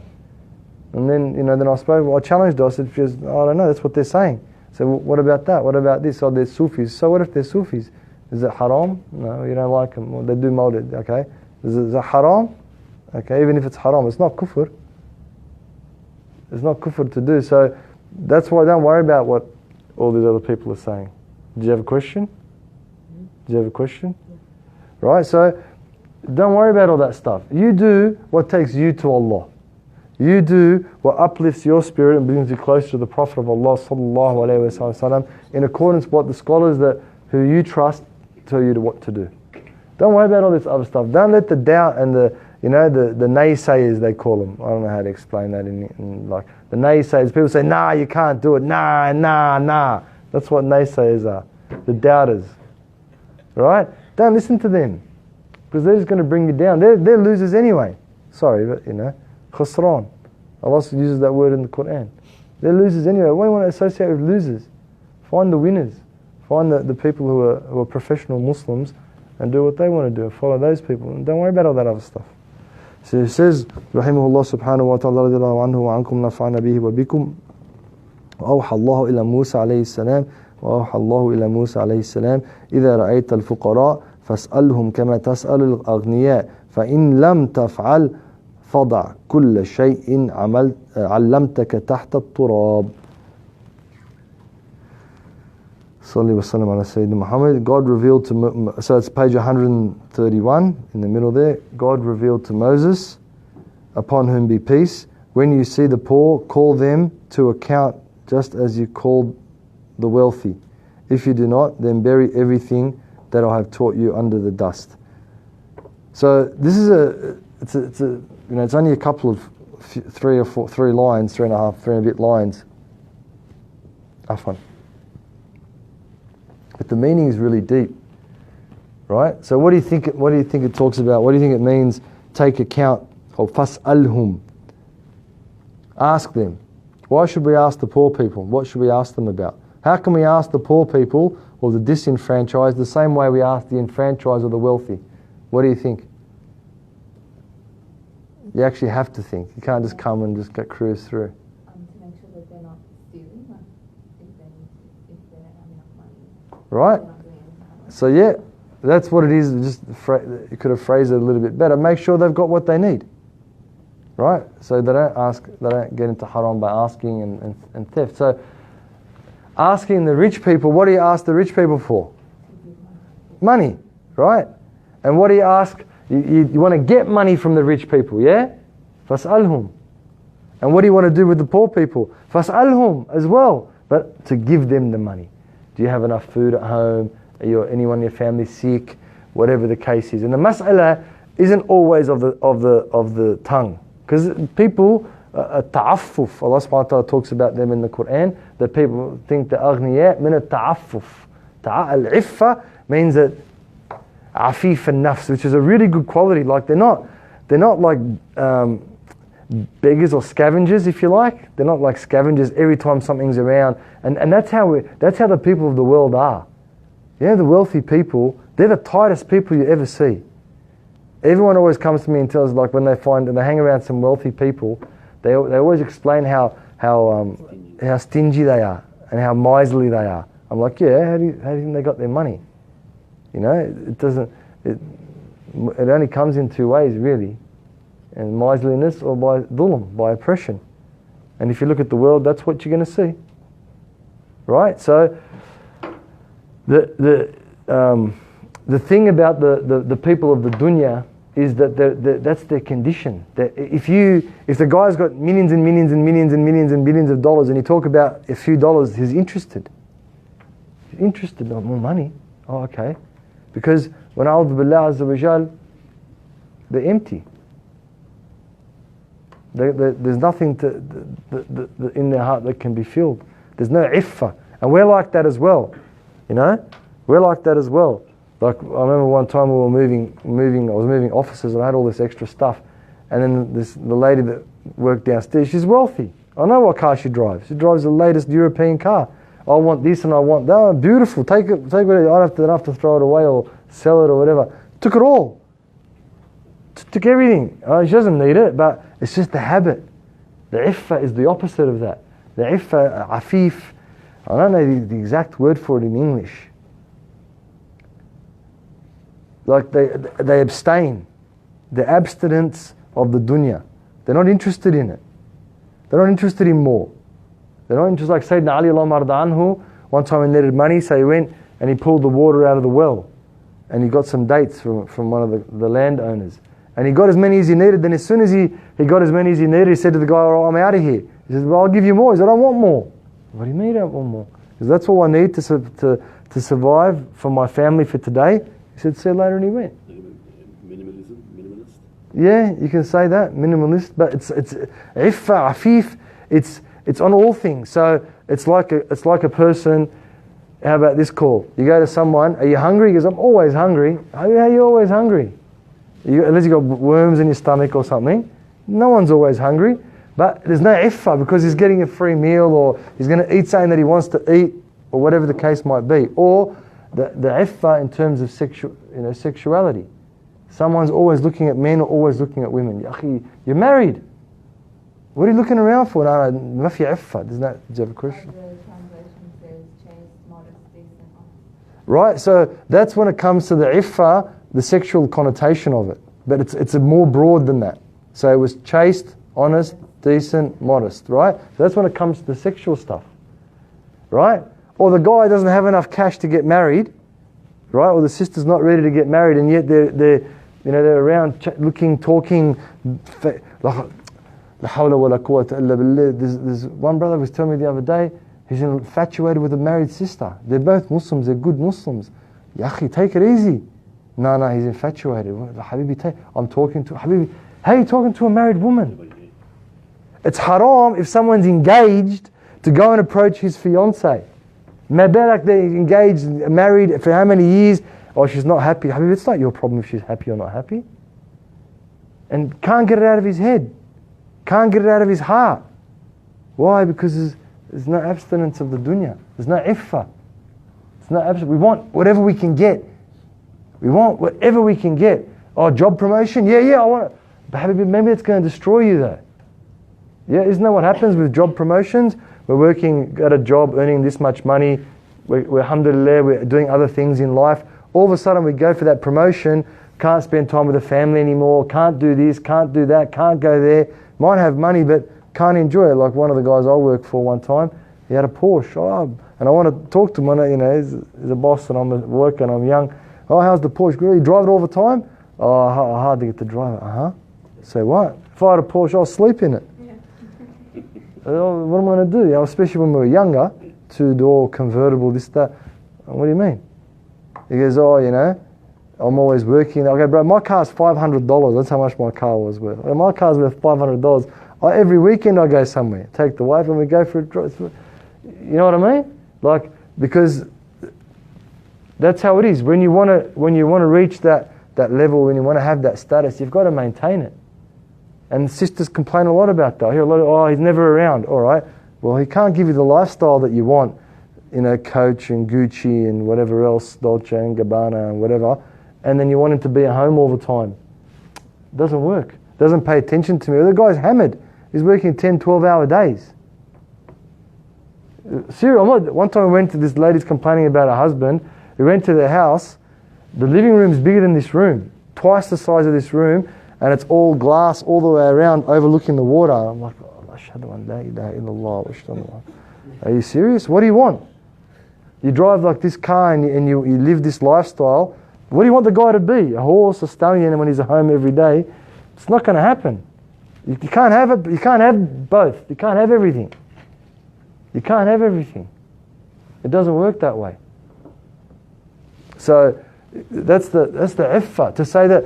S1: And then, then I challenged her. I said, I don't know, that's what they're saying. So what about that? What about this? Oh, they're Sufis. So what if they're Sufis? Is it haram? No, you don't like them. Well, they do mawlid. Okay. Is it haram? Okay, even if it's haram, it's not kufr. It's not kufr to do. So that's why don't worry about what all these other people are saying. Did you have a question? Did you have a question? Right, so don't worry about all that stuff. You do what takes you to Allah. You do what uplifts your spirit and brings you closer to the Prophet of Allah sallallahu alaihi wasallam in accordance with what the scholars who you trust tell you what to do. Don't worry about all this other stuff. Don't let the doubt and the naysayers, they call them. I don't know how to explain that in like the naysayers. People say, nah, you can't do it. Nah. That's what naysayers are. The doubters. Right? Don't listen to them. Because they're just going to bring you down. They're losers anyway. Sorry, but khusran. Allah uses that word in the Qur'an. They're losers anyway. Why do you want to associate with losers? Find the winners. Find the people who are professional Muslims and do what they want to do. Follow those people. And don't worry about all that other stuff. So he says, Rahimahullah subhanahu wa ta'ala radiallahu anhu wa ankum nafa'ana bihi wa bikum. وأوحى الله إلى موسى عليه السلام وأوحى الله إلى موسى عليه السلام إذا رأيت الفقراء فاسألهم كما تسأل الأغنياء فإن لم تفعل فضع كل شيء علمتك تحت التراب. Salli wa sallam ala Sayyidina Muhammad. God revealed to, so it's page 131 in the middle there. God revealed to Moses, upon whom be peace, when you see the poor, call them to account just as you called the wealthy. If you do not, then bury everything that I have taught you under the dust. So this is it's only a couple of three lines, 3.5, 3 and a bit lines. Afwan. But the meaning is really deep. Right? So what do you think it talks about? What do you think it means? Take account of fas'alhum. Ask them. Why should we ask the poor people? What should we ask them about? How can we ask the poor people or the disenfranchised the same way we ask the enfranchised or the wealthy? What do you think? You actually have to think. You can't just come and just get cruise through.
S4: To make sure that they're not stealing, like if they don't have enough money.
S1: Right?
S4: They're not doing anything.
S1: So yeah, that's what it is. Just you could have phrased it a little bit better. Make sure they've got what they need. Right? So they don't get into haram by asking and theft. So asking the rich people, what do you ask the rich people for? Money, right? And what do you ask? You want to get money from the rich people, yeah? Fas'alhum. And what do you want to do with the poor people? Fas'alhum as well, but to give them the money. Do you have enough food at home? Anyone in your family sick? Whatever the case is. And the mas'ala isn't always of the tongue. Because people, ta'affuf, Allah subhanahu wa ta'ala talks about them in the Qur'an, that people think the aghniya min al-ta'affuf. Al-iffa means that afif an-nafs, which is a really good quality. Like they're not like beggars or scavengers, if you like. They're not like scavengers every time something's around. And that's how the people of the world are. Yeah, the wealthy people, they're the tightest people you ever see. Everyone always comes to me and tells, like when they hang around some wealthy people, they always explain how stingy they are and how miserly they are. I'm like, yeah, how do you think they got their money? You know, it only comes in two ways really, and miserliness or by dhulm, by oppression. And if you look at the world, that's what you're going to see. Right? So the thing about the people of the dunya is that that's their condition. That if the guy's got millions and millions and millions and millions and billions of dollars, and you talk about a few dollars, he's interested. He's interested, not more money. Oh, okay. Because when a'udhu billah azza wa jal, they're empty. There's nothing in their heart that can be filled. There's no iffa. And we're like that as well. You know? We're like that as well. Like, I remember one time we were moving, I was moving offices and I had all this extra stuff. And then the lady that worked downstairs, she's wealthy. I know what car she drives. She drives the latest European car. I want this and I want that. Oh, beautiful. Take it. I don't have to throw it away or sell it or whatever. Took it all. Took everything. She doesn't need it, but it's just the habit. The iffa is the opposite of that. The iffa, afif, I don't know the exact word for it in English. Like they abstain. The abstinence of the dunya. They're not interested in it. They're not interested in more. They're not interested, like Sayyidina Ali Allahu anhu, one time he needed money, so he went and he pulled the water out of the well. And he got some dates from one of the landowners. And he got as many as he needed. Then as soon as he got as many as he needed, he said to the guy, "Oh, I'm out of here." He said, "Well, I'll give you more." He said, "I don't want more." "What do you mean you don't want more?" He said, "That's all I need to survive for my family for today." He said, "See you later," and he went.
S2: Minimalist?
S1: Yeah, you can say that, minimalist, but it's iffa, afif, it's on all things. So it's like a person. How about this call? You go to someone, "Are you hungry?" He goes, "I'm always hungry." How are you always hungry? Unless you got worms in your stomach or something. No one's always hungry. But there's no iffa because he's getting a free meal, or he's going to eat something that he wants to eat, or whatever the case might be. Or the iffa in terms of sexuality. Someone's always looking at men or always looking at women. You're married. What are you looking around for? No, ma fi iffa. Do you have a question?
S4: The translation says chaste, modest, decent, honest.
S1: Right, so that's when it comes to the iffa, the sexual connotation of it. But it's more broad than that. So it was chaste, honest, decent, modest, right? So that's when it comes to the sexual stuff, right? Or the guy doesn't have enough cash to get married, right? Or the sister's not ready to get married, and yet they're around looking, talking. There's one brother was telling me the other day, he's infatuated with a married sister. They're both Muslims, they're good Muslims. Yaqi, take it easy. No, he's infatuated. Habibi, I'm talking to Habibi. How are you talking to a married woman? It's haram if someone's engaged to go and approach his fiancée. Mabarak, they're engaged, married for how many years, oh, she's not happy. I mean, it's not your problem if she's happy or not happy. And can't get it out of his head. Can't get it out of his heart. Why? Because there's no abstinence of the dunya. There's no iffa. It's no we want whatever we can get. We want whatever we can get. Oh, job promotion? Yeah, I want it. But maybe it's going to destroy you though. Yeah, isn't that what happens with job promotions? We're working at a job, earning this much money. We're alhamdulillah, we're doing other things in life. All of a sudden we go for that promotion, can't spend time with the family anymore, can't do this, can't do that, can't go there. Might have money, but can't enjoy it. Like one of the guys I worked for one time, he had a Porsche. Oh, and I want to talk to him. You know, he's a boss and I'm at work and I'm young. Oh, how's the Porsche? You drive it all the time? Oh, hard to get to drive it. So what? If I had a Porsche, I'll sleep in it. What am I going to do? You know, especially when we were younger, two-door, convertible, this, that. What do you mean? He goes, oh, you know, I'm always working. I go, bro, my car's $500. That's how much my car was worth. My car's worth $500. Every weekend I go somewhere, take the wife and we go for a drive. You know what I mean? Like, because that's how it is. When you want to reach that level, when you want to have that status, you've got to maintain it. And sisters complain a lot about that. I hear a lot of, oh, he's never around. All right. Well, he can't give you the lifestyle that you want, you know, Coach and Gucci and whatever else, Dolce and Gabbana and whatever, and then you want him to be at home all the time. It doesn't work. Doesn't pay attention to me. The guy's hammered. He's working 10, 12-hour days. Seriously, one time we went to this lady's complaining about her husband. We went to their house. The living room's bigger than this room, twice the size of this room, and it's all glass all the way around, overlooking the water. I'm like, are you serious? What do you want? You drive like this car and you live this lifestyle. What do you want the guy to be? A horse, a stallion, when he's at home every day? It's not going to happen. You can't have it. You can't have both. You can't have everything. You can't have everything. It doesn't work that way. So that's the effort to say that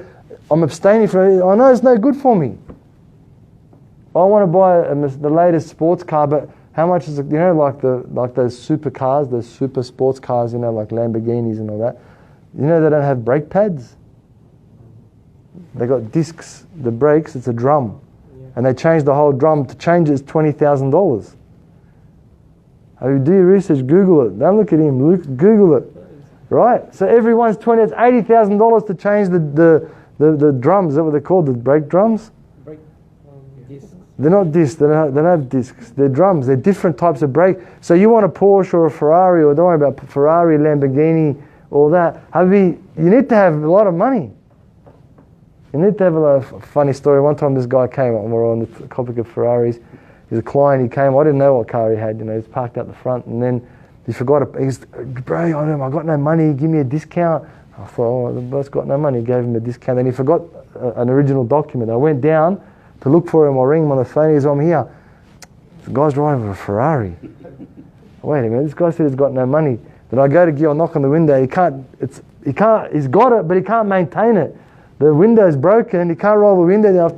S1: I'm abstaining from it. I know it's no good for me. I want to buy the latest sports car, but how much is it? You know, like those super cars, those super sports cars, you know, like Lamborghinis and all that. You know, they don't have brake pads. They got discs. The brakes, it's a drum, and they changed the whole drum. To change it is $20,000. Oh, do your research. Google it. Don't look at him. Google it. Right. So everyone's $20,000. It's $80,000 to change the drums. Is that what they're called? The brake drums.
S5: Discs.
S1: They're not discs. They don't have discs. They're drums. They're different types of brake. So you want a Porsche or a Ferrari, or don't worry about Ferrari, Lamborghini, all that. You need to have a lot of money. You need to have a lot of funny story. One time this guy came, and we're on the topic of Ferraris. He's a client. He came. I didn't know what car he had. You know, he's parked out the front, and then he forgot it. He's, bro, I got no money. Give me a discount. I thought, oh, the boss got no money. He gave him a discount. Then he forgot an original document. I went down to look for him. I ring him on the phone. He goes, I'm here. The guy's driving a Ferrari. Wait a minute. This guy said he's got no money. Then I go to knock on the window. He's got it, but he can't maintain it. The window's broken. He can't roll the window. I have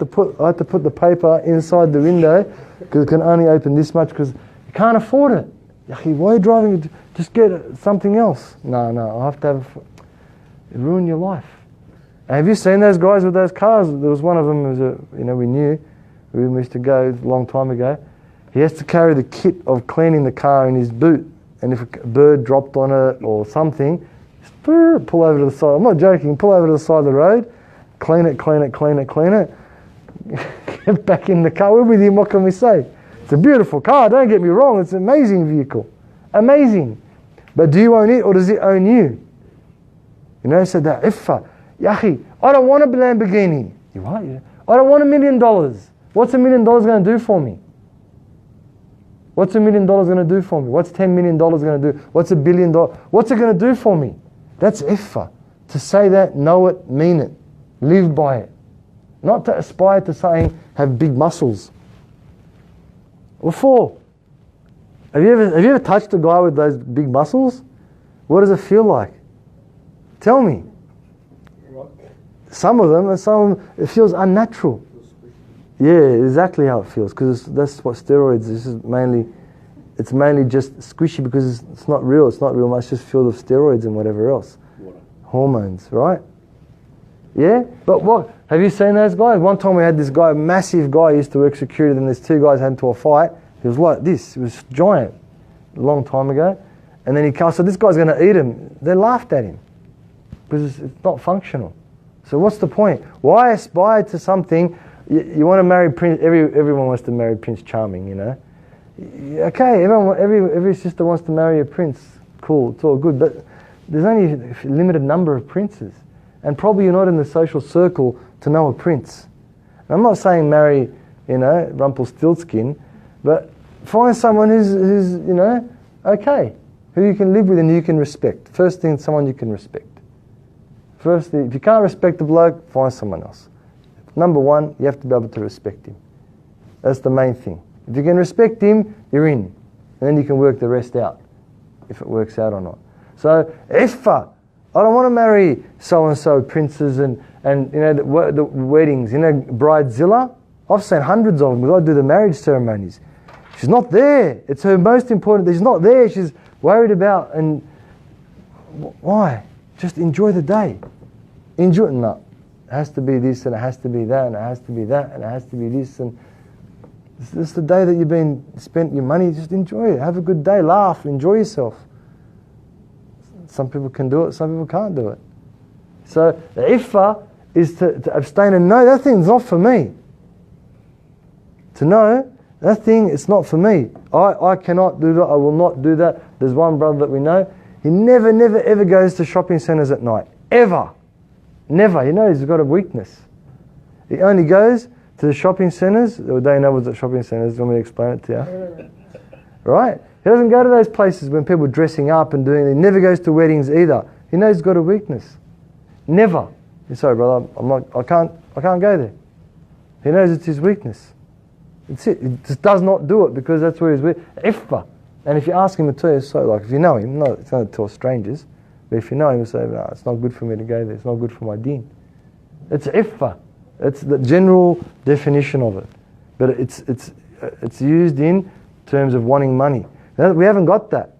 S1: to put the paper inside the window because it can only open this much because you can't afford it. Why are you driving? Just get something else. No. I have to have. It ruin your life. And have you seen those guys with those cars? There was one of them. We knew. We used to go a long time ago. He has to carry the kit of cleaning the car in his boot, and if a bird dropped on it or something, just pull over to the side. I'm not joking. Pull over to the side of the road, clean it. Get back in the car. We're with him. What can we say? It's a beautiful car. Don't get me wrong. It's an amazing vehicle. Amazing. But do you own it or does it own you? You know, so that iffa. Yahi, I don't want a Lamborghini. You what? I don't want $1 million. What's $1 million going to do for me? What's $1 million going to do for me? What's $10 million going to do? What's $1 billion? What's it going to do for me? That's iffa. To say that, know it, mean it. Live by it. Not to aspire to saying, have big muscles. What for? Have you ever touched a guy with those big muscles? What does it feel like? Tell me. Some of them, it feels unnatural. Yeah, exactly how it feels. Because that's what steroids. It's mainly just squishy because it's not real. It's not real much. Just filled with steroids and whatever else. Hormones, right? Yeah? But what? Have you seen those guys? One time we had this guy, massive guy, used to work security, and there's two guys had into a fight. He was like this. He was giant a long time ago. And then he comes, so this guy's going to eat him. They laughed at him because it's not functional. So what's the point? Why aspire to something? You want to marry Prince, everyone wants to marry Prince Charming, you know. Okay, every sister wants to marry a prince. Cool, it's all good. But there's only a limited number of princes. And probably you're not in the social circle to know a prince. And I'm not saying marry, you know, Rumpelstiltskin, but find someone who's you know, okay, who you can live with and who you can respect. First thing, someone you can respect. First thing, if you can't respect the bloke, find someone else. Number one, you have to be able to respect him. That's the main thing. If you can respect him, you're in. And then you can work the rest out, if it works out or not. So, iffa. I don't want to marry so-and-so princes and you know, the weddings. You know, Bridezilla? I've seen hundreds of them because I do the marriage ceremonies. She's not there. It's her most important. She's not there. She's worried about, and why? Just enjoy the day. Enjoy it. No. It has to be this, and it has to be that, and it has to be that, and it has to be this, and this is the day that you've spent your money. Just enjoy it. Have a good day. Laugh. Enjoy yourself. Some people can do it. Some people can't do it. So the iffa is to abstain and know that thing's not for me. To know that thing, it's not for me. I cannot do that. I will not do that. There's one brother that we know. He never, ever goes to shopping centres at night. Ever. Never. He knows he's got a weakness. He only goes to the shopping centres. They know what's at shopping centres. Do you want me to explain it to you? Right? He doesn't go to those places when people are dressing up and doing it. He never goes to weddings either. He knows he's got a weakness. Never. He's sorry, brother. I can't go there. He knows it's his weakness. It's it. He just does not do it because that's where he's weak. Iffa. And if you ask him to tell you, so like if you know him, no, it's not to tell strangers. But if you know him, you say, no, it's not good for me to go there. It's not good for my deen. It's iffa. It's the general definition of it. But it's used in terms of wanting money. Now, we haven't got that.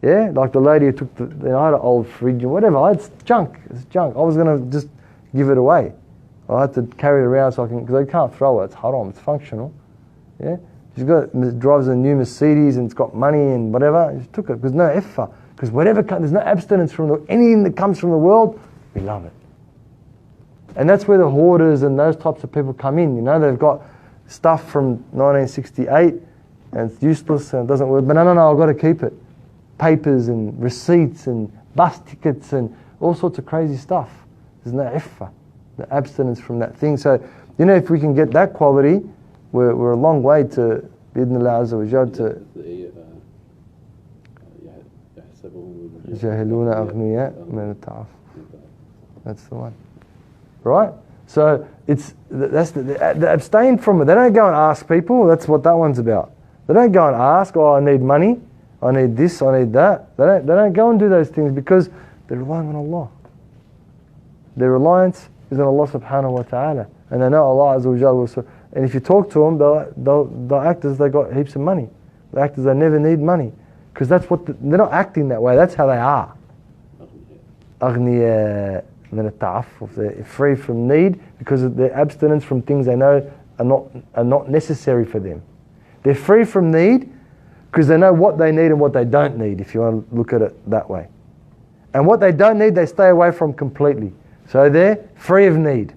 S1: Yeah? Like the lady who took I had an old fridge or whatever. It's junk. It's junk. I was going to just give it away. I had to carry it around because I can't throw it. It's haram. It's functional. Yeah? Drives a new Mercedes and it's got money and whatever. She took it because no iffa. Because there's no abstinence from anything that comes from the world. We love it. And that's where the hoarders and those types of people come in. You know, they've got stuff from 1968 and it's useless and it doesn't work. But no, I've got to keep it. Papers and receipts and bus tickets and all sorts of crazy stuff. There's no iffa, the abstinence from that thing. So, you know, if we can get that quality, we're a long way to Bidnillah Azza wa Jal to Jahiluna Aghniya min al-Ta'af. That's the one. Right? So that's the abstain from it. They don't go and ask people. That's what that one's about. They don't go and ask, oh, I need money, I need this, I need that. They don't go and do those things because they're relying on Allah. Their reliance is on Allah subhanahu wa ta'ala. And they know Allah Azza wa Jal will. And if you talk to them, they'll act as they got heaps of money. They'll act as they never need money. Because that's what they're not acting that way. That's how they are. Aghniya min al-ta'affuf. They're free from need because of their abstinence from things they know are not necessary for them. They're free from need because they know what they need and what they don't need, if you want to look at it that way. And what they don't need, they stay away from completely. So they're free of need.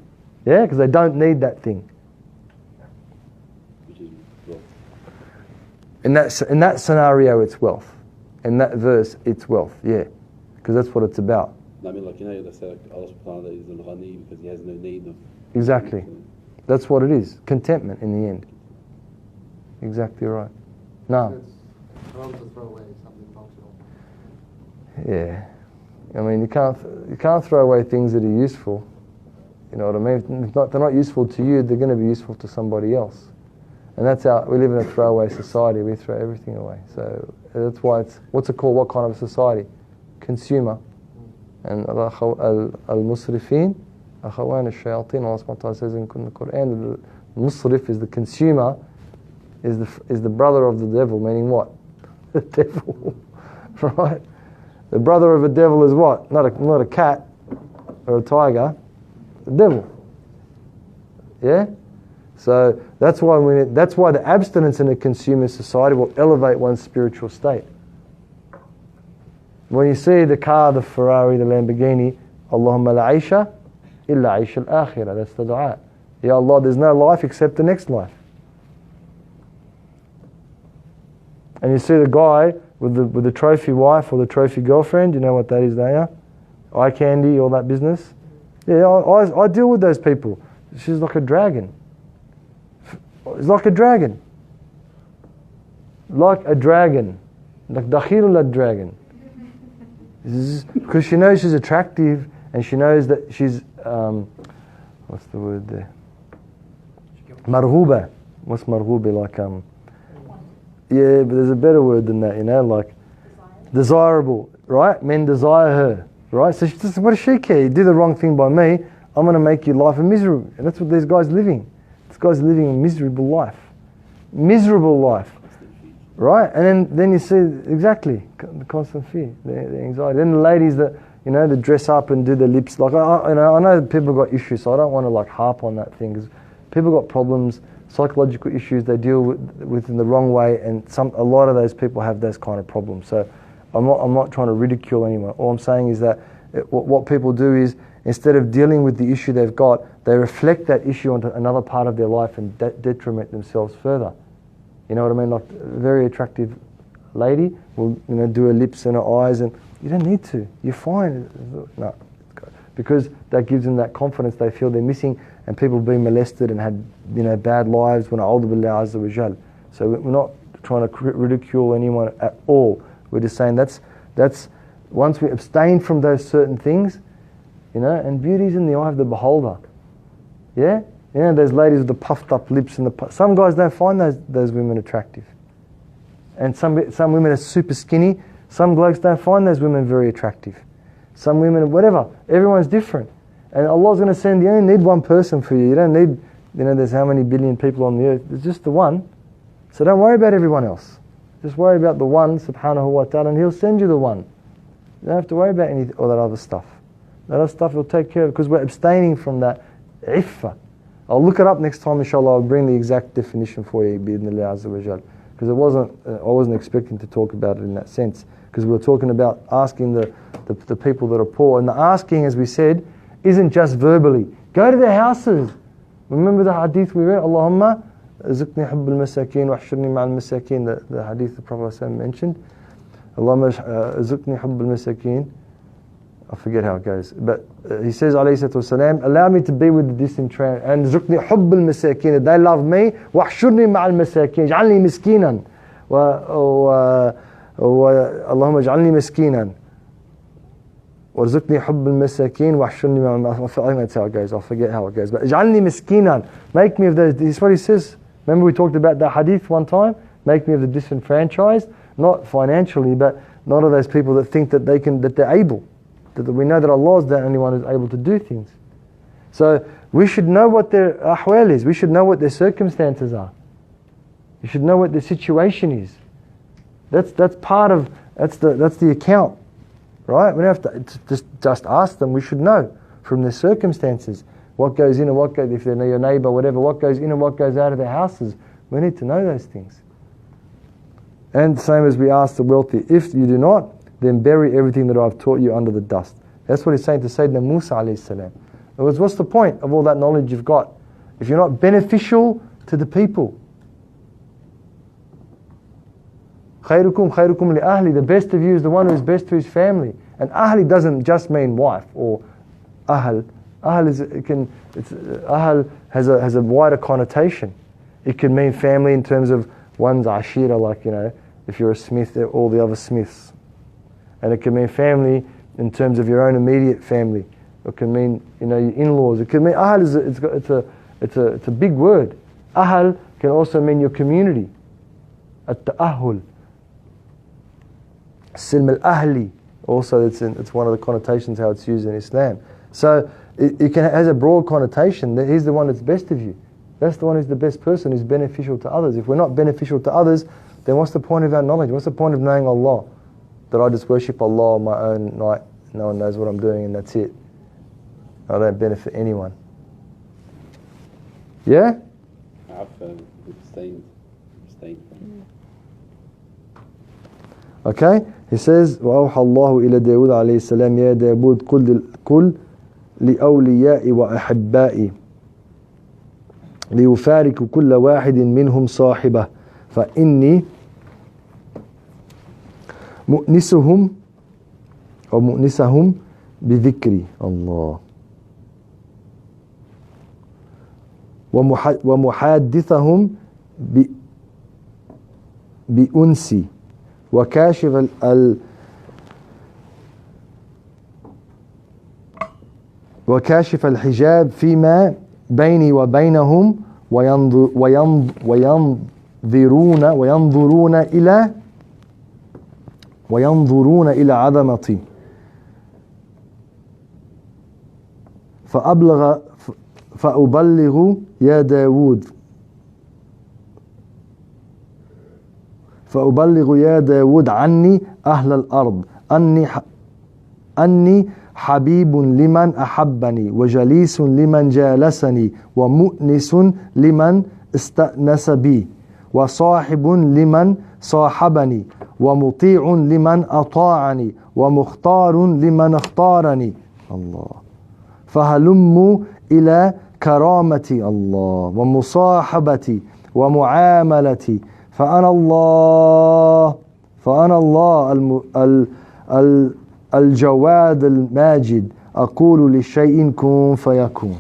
S1: Yeah, because they don't need that thing. In that scenario, it's wealth. In that verse, it's wealth. Yeah, because that's what it's about.
S2: I mean, like, you know, they say like Allah subhanahu wa ta'ala is al-Ghani because He has no need of.
S1: Exactly. That's what it is. Contentment in the end. Exactly right. No.
S3: It's wrong to throw away something functional.
S1: Yeah. I mean, you can't throw away things that are useful. You know what I mean? If they're not useful to you, they're going to be useful to somebody else. And that's how we live in a throwaway society. We throw everything away. So that's why what's it called? What kind of a society? Consumer. And al-musrifin, akhawan al-shayateen. Allah subhanahu wa ta'ala says in the Qur'an, the musrif is the consumer, is the brother of the devil, meaning what? The devil. Right? The brother of a devil is what? Not a cat or a tiger, the devil. Yeah? So that's why the abstinence in a consumer society will elevate one's spiritual state. When you see the car, the Ferrari, the Lamborghini, Allahumma la aisha illa aisha al-akhirah. That's the dua. Ya Allah, there's no life except the next life. And you see the guy with the trophy wife or the trophy girlfriend, you know what that is, don't you? Eye candy, all that business. Yeah, I deal with those people. She's like a dragon. It's like a dragon. Like a dragon. Like dakhilul dragon. Because she knows she's attractive and she knows that she's, what's the word there? Marghuba. What's marghuba? Like, yeah, but there's a better word than that, you know, like desirable, right? Men desire her, right? So what does she care? You do the wrong thing by me, I'm going to make your life a miserable. And that's what these guys are living. This guy's living a miserable life. Miserable life. Right? And then you see, exactly, the constant fear, the anxiety. Then the ladies that, you know, that dress up and do their lips, like, I know people got issues, so I don't want to like harp on that thing, because people got problems, psychological issues they deal with in the wrong way, and a lot of those people have those kind of problems. So I'm not trying to ridicule anyone. All I'm saying is that what people do is, instead of dealing with the issue they've got, they reflect that issue onto another part of their life and detriment themselves further. You know what I mean? Like a very attractive lady will, you know, do her lips and her eyes, and you don't need to. You're fine. No, because that gives them that confidence they feel they're missing, and people being molested and had, you know, bad lives. When a'udhu billahi azza wa jal. So we're not trying to ridicule anyone at all. We're just saying that's once we abstain from those certain things, you know, and beauty's in the eye of the beholder. Yeah? You know, those ladies with the puffed up lips and some guys don't find those women attractive. And some women are super skinny. Some blokes don't find those women very attractive. Some women, whatever. Everyone's different. And Allah's going to send, you only need one person for you. You don't need, you know, there's how many billion people on the earth. There's just the one. So don't worry about everyone else. Just worry about the one, subhanahu wa ta'ala, and He'll send you the one. You don't have to worry about all that other stuff. That other stuff He'll take care of, because we're abstaining from that iffa. I'll look it up next time, inshallah. I'll bring the exact definition for you, bi'idhnillah azza wa jal. Because I wasn't expecting to talk about it in that sense. Because we were talking about asking the people that are poor. And the asking, as we said, isn't just verbally. Go to their houses. Remember the hadith we read? Allahumma zukni hubb al-masakin wa ahshurni ma'al masakin. The hadith the Prophet mentioned. Allahumma zukni hubb al-masakin. I forget how it goes. But he says, alayhi salatu wasalam, allow me to be with the disenfranchised. And zukni hubb al-masakin. They love me. Wa ahshurni ma'al masakin. Ij'alni miskinan. Allahumma ij'alni miskinan. وَارْزُقْنِي حُبَّ الْمَسَاكِينِ وَاحْشُرْنِي مَعَ الْمَسَاكِينِ. I think that's how it goes. I forget how it goes. But اجعلني مسكينا. Make me of those. This is what he says. Remember we talked about the hadith one time? Make me of the disenfranchised. Not financially, but not of those people that think that they're able. That we know that Allah is the only one who's able to do things. So we should know what their ahwal is. We should know what their circumstances are. You should know what their situation is. That's the account. Right? We don't have to just ask them. We should know from their circumstances what goes in and what goes, if they're your neighbour, whatever, what goes in and what goes out of their houses. We need to know those things. And same as we ask the wealthy, if you do not, then bury everything that I've taught you under the dust. That's what he's saying to Sayyidina Musa alayhi salam. In other words, what's the point of all that knowledge you've got if you're not beneficial to the people? خَيْرُكُمْ خَيْرُكُمْ لِأَهْلِ. The best of you is the one who is best to his family. And ahli doesn't just mean wife or ahl. Ahl has a wider connotation. It can mean family in terms of one's ashira, like, you know, if you're a smith, all the other smiths. And it can mean family in terms of your own immediate family. It can mean, you know, your in-laws. It can mean ahl it's a big word. Ahl can also mean your community. At-ta'ahul. Silm al-ahli, also it's one of the connotations how it's used in Islam. So it has a broad connotation that he's the one that's best of you. That's the one who's the best person, who's beneficial to others. If we're not beneficial to others, then what's the point of our knowledge? What's the point of knowing Allah? that I just worship Allah on my own night, no one knows what I'm doing and that's it. I don't benefit anyone. Yeah?
S2: I've abstained from
S1: Okay? He says, وَأَوْحَى اللَّهُ إِلَى دَاوُودَ عَلَيْهِ السَّلَامِ يَا دَاوُودْ قُلْ لِأَوْلِيَاءِ وَأَحِبَّائِ لِيُفَارِقُ كُلَّ وَاحِدٍ مِّنْهُمْ صَاحِبَهُ فَإِنِّي مُؤْنِسُهُمْ أو مؤنسهم بذكري الله ومحادثهم بأنسي وكاشف الحجاب فيما بيني وبينهم وينظرون إلى عظمتي فأبلغ يا داود عني أهل الأرض أني حبيب لمن أحبني وجليس لمن جالسني ومؤنس لمن استأنس بي وصاحب لمن صاحبني ومطيع لمن أطاعني ومختار لمن اختارني الله فهلموا إلى كرامتي الله ومصاحبتي ومعاملتي فأنا الله الجواد الماجد أقول لشيء كن فيكون.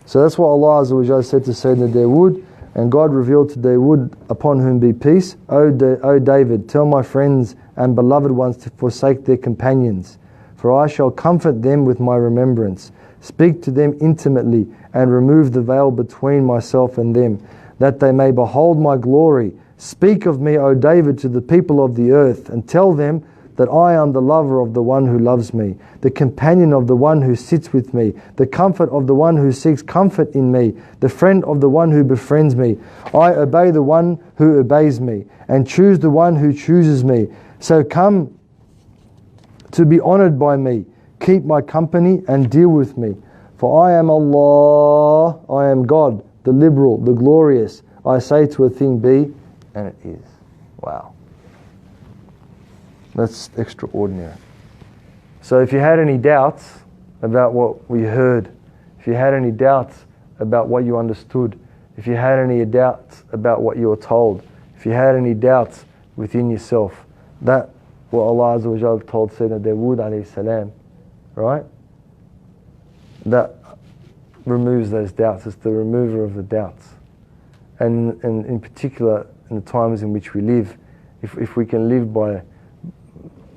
S1: So that's what Allah Azza wa Jalla said to Sayyidina Dawood, and God revealed to Dawood, upon whom be peace, O David, tell my friends and beloved ones to forsake their companions, for I shall comfort them with my remembrance, speak to them intimately, and remove the veil between myself and them, that they may behold my glory. Speak of me, O David, to the people of the earth, and tell them that I am the lover of the one who loves me, the companion of the one who sits with me, the comfort of the one who seeks comfort in me, the friend of the one who befriends me. I obey the one who obeys me, and choose the one who chooses me. So come to be honored by me, keep my company and deal with me. For I am Allah, I am God, the liberal, the glorious. I say to a thing, be, and it is. Wow. That's extraordinary. So if you had any doubts about what we heard, if you had any doubts about what you understood, if you had any doubts about what you were told, if you had any doubts within yourself, that what Allah Azza wa Jalla told Sayyidina Dawood alayhi salam, right? That removes those doubts. It's the remover of the doubts. And in particular, in the times in which we live, if we can live by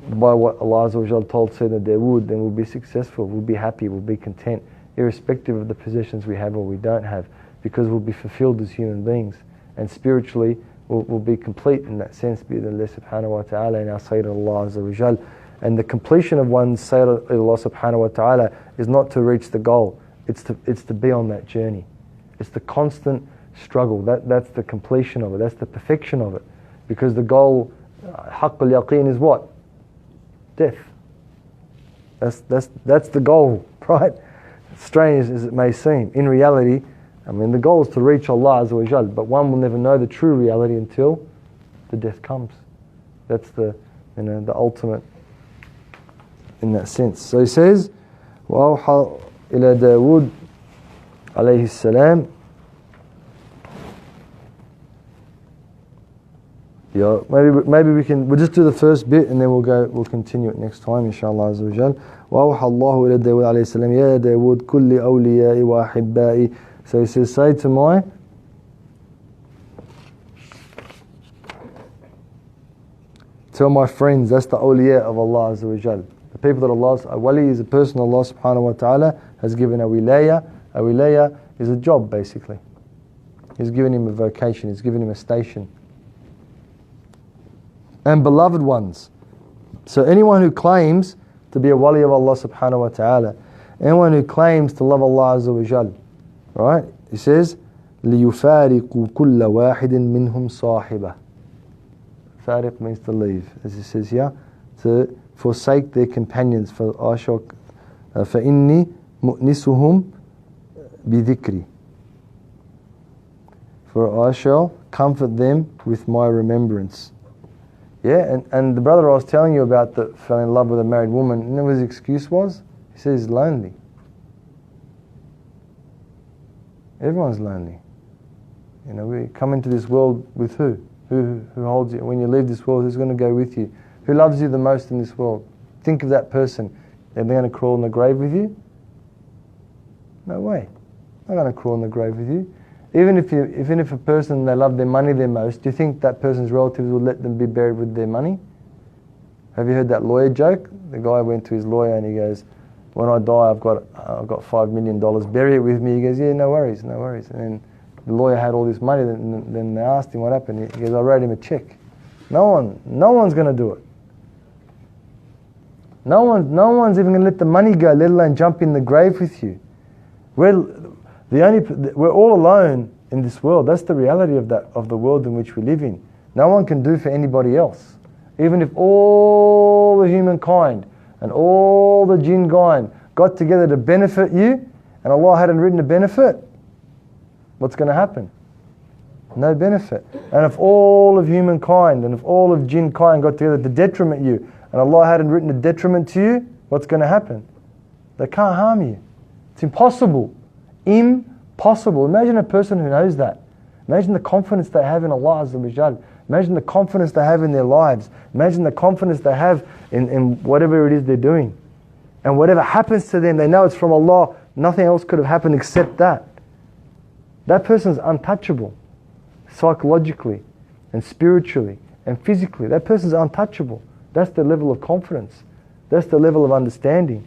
S1: what Allah Azza wa Jalla told Sayyidina Dawood, then we'll be successful, we'll be happy, we'll be content, irrespective of the possessions we have or we don't have, because we'll be fulfilled as human beings. And spiritually, we'll be complete in that sense, bi-idhnillah subhanahu wa ta'ala, in our Sayyid Allah Azza wa Jalla. And the completion of one's Sayyid Allah subhanahu wa ta'ala is not to reach the goal, it's to be on that journey. It's the constant struggle, that's the completion of it, that's the perfection of it. Because the goal, haqqul yaqeen, is what? Death. That's the goal, right? Strange as it may seem. In reality, I mean, the goal is to reach Allah Azza wa Jal, but one will never know the true reality until the death comes. That's the ultimate in that sense. So he says, وَأَوْحَى إِلَى دَاوُودَ عَلَيْهِ السَّلَامِ. Yeah, maybe we'll just do the first bit and then we'll continue it next time, inshallah Azza wa Jal. وَأَوْحَى اللَّهُ إِلَى دَاوُودَ عَلَيْهِ السَّلَامِ يَا دَاوُودْ كُلِّ أَوْلِيَاءِ وَأَحِبَّائِ. So he says, say to tell my friends, that's the awliya of Allah Azza wa Jal. The people that a wali is a person Allah subhanahu wa ta'ala has given a wilaya. A wilaya is a job, basically. He's given him a vocation, he's given him a station. And beloved ones. So anyone who claims to be a wali of Allah subhanahu wa ta'ala, anyone who claims to love Allah Azza wa Jal, right? He says, لِيُفَارِقُوا كُلَّ وَاحِدٍ مِّنْهُمْ صَاحِبَهُ Fariq means to leave, as it says here, to forsake their companions. فَإِنِّي مُؤْنِسُهُمْ بِذِكْرِ. For I shall comfort them with my remembrance. Yeah, and the brother I was telling you about that fell in love with a married woman, you know what his excuse was? He says he's lonely. Everyone's lonely. You know, we come into this world with who? Who holds you? When you leave this world, who's going to go with you? Who loves you the most in this world? Think of that person. Are they going to crawl in the grave with you? No way. They're not going to crawl in the grave with you. Even if a person, they love their money the most, do you think that person's relatives will let them be buried with their money? Have you heard that lawyer joke? The guy went to his lawyer and he goes, when I die, I've got $5 million, bury it with me. He goes, yeah, no worries. And then the lawyer had all this money, then they asked him what happened. He goes, I wrote him a check. No one's going to do it. No one's even going to let the money go, let alone jump in the grave with you. We're all alone in this world. That's the reality of the world in which we live in. No one can do for anybody else. Even if all the humankind and all the jinn kind got together to benefit you, and Allah hadn't written a benefit, what's going to happen? No benefit. And if all of humankind and if all of jinn kind got together to detriment you, and Allah hadn't written a detriment to you, what's going to happen? They can't harm you. It's impossible. Impossible. Imagine a person who knows that. Imagine the confidence they have in Allah Azza wa Jal. Imagine the confidence they have in their lives. Imagine the confidence they have in whatever it is they're doing. And whatever happens to them, they know it's from Allah. Nothing else could have happened except that. That person's untouchable. Psychologically and spiritually and physically. That person's untouchable. That's the level of confidence. That's the level of understanding.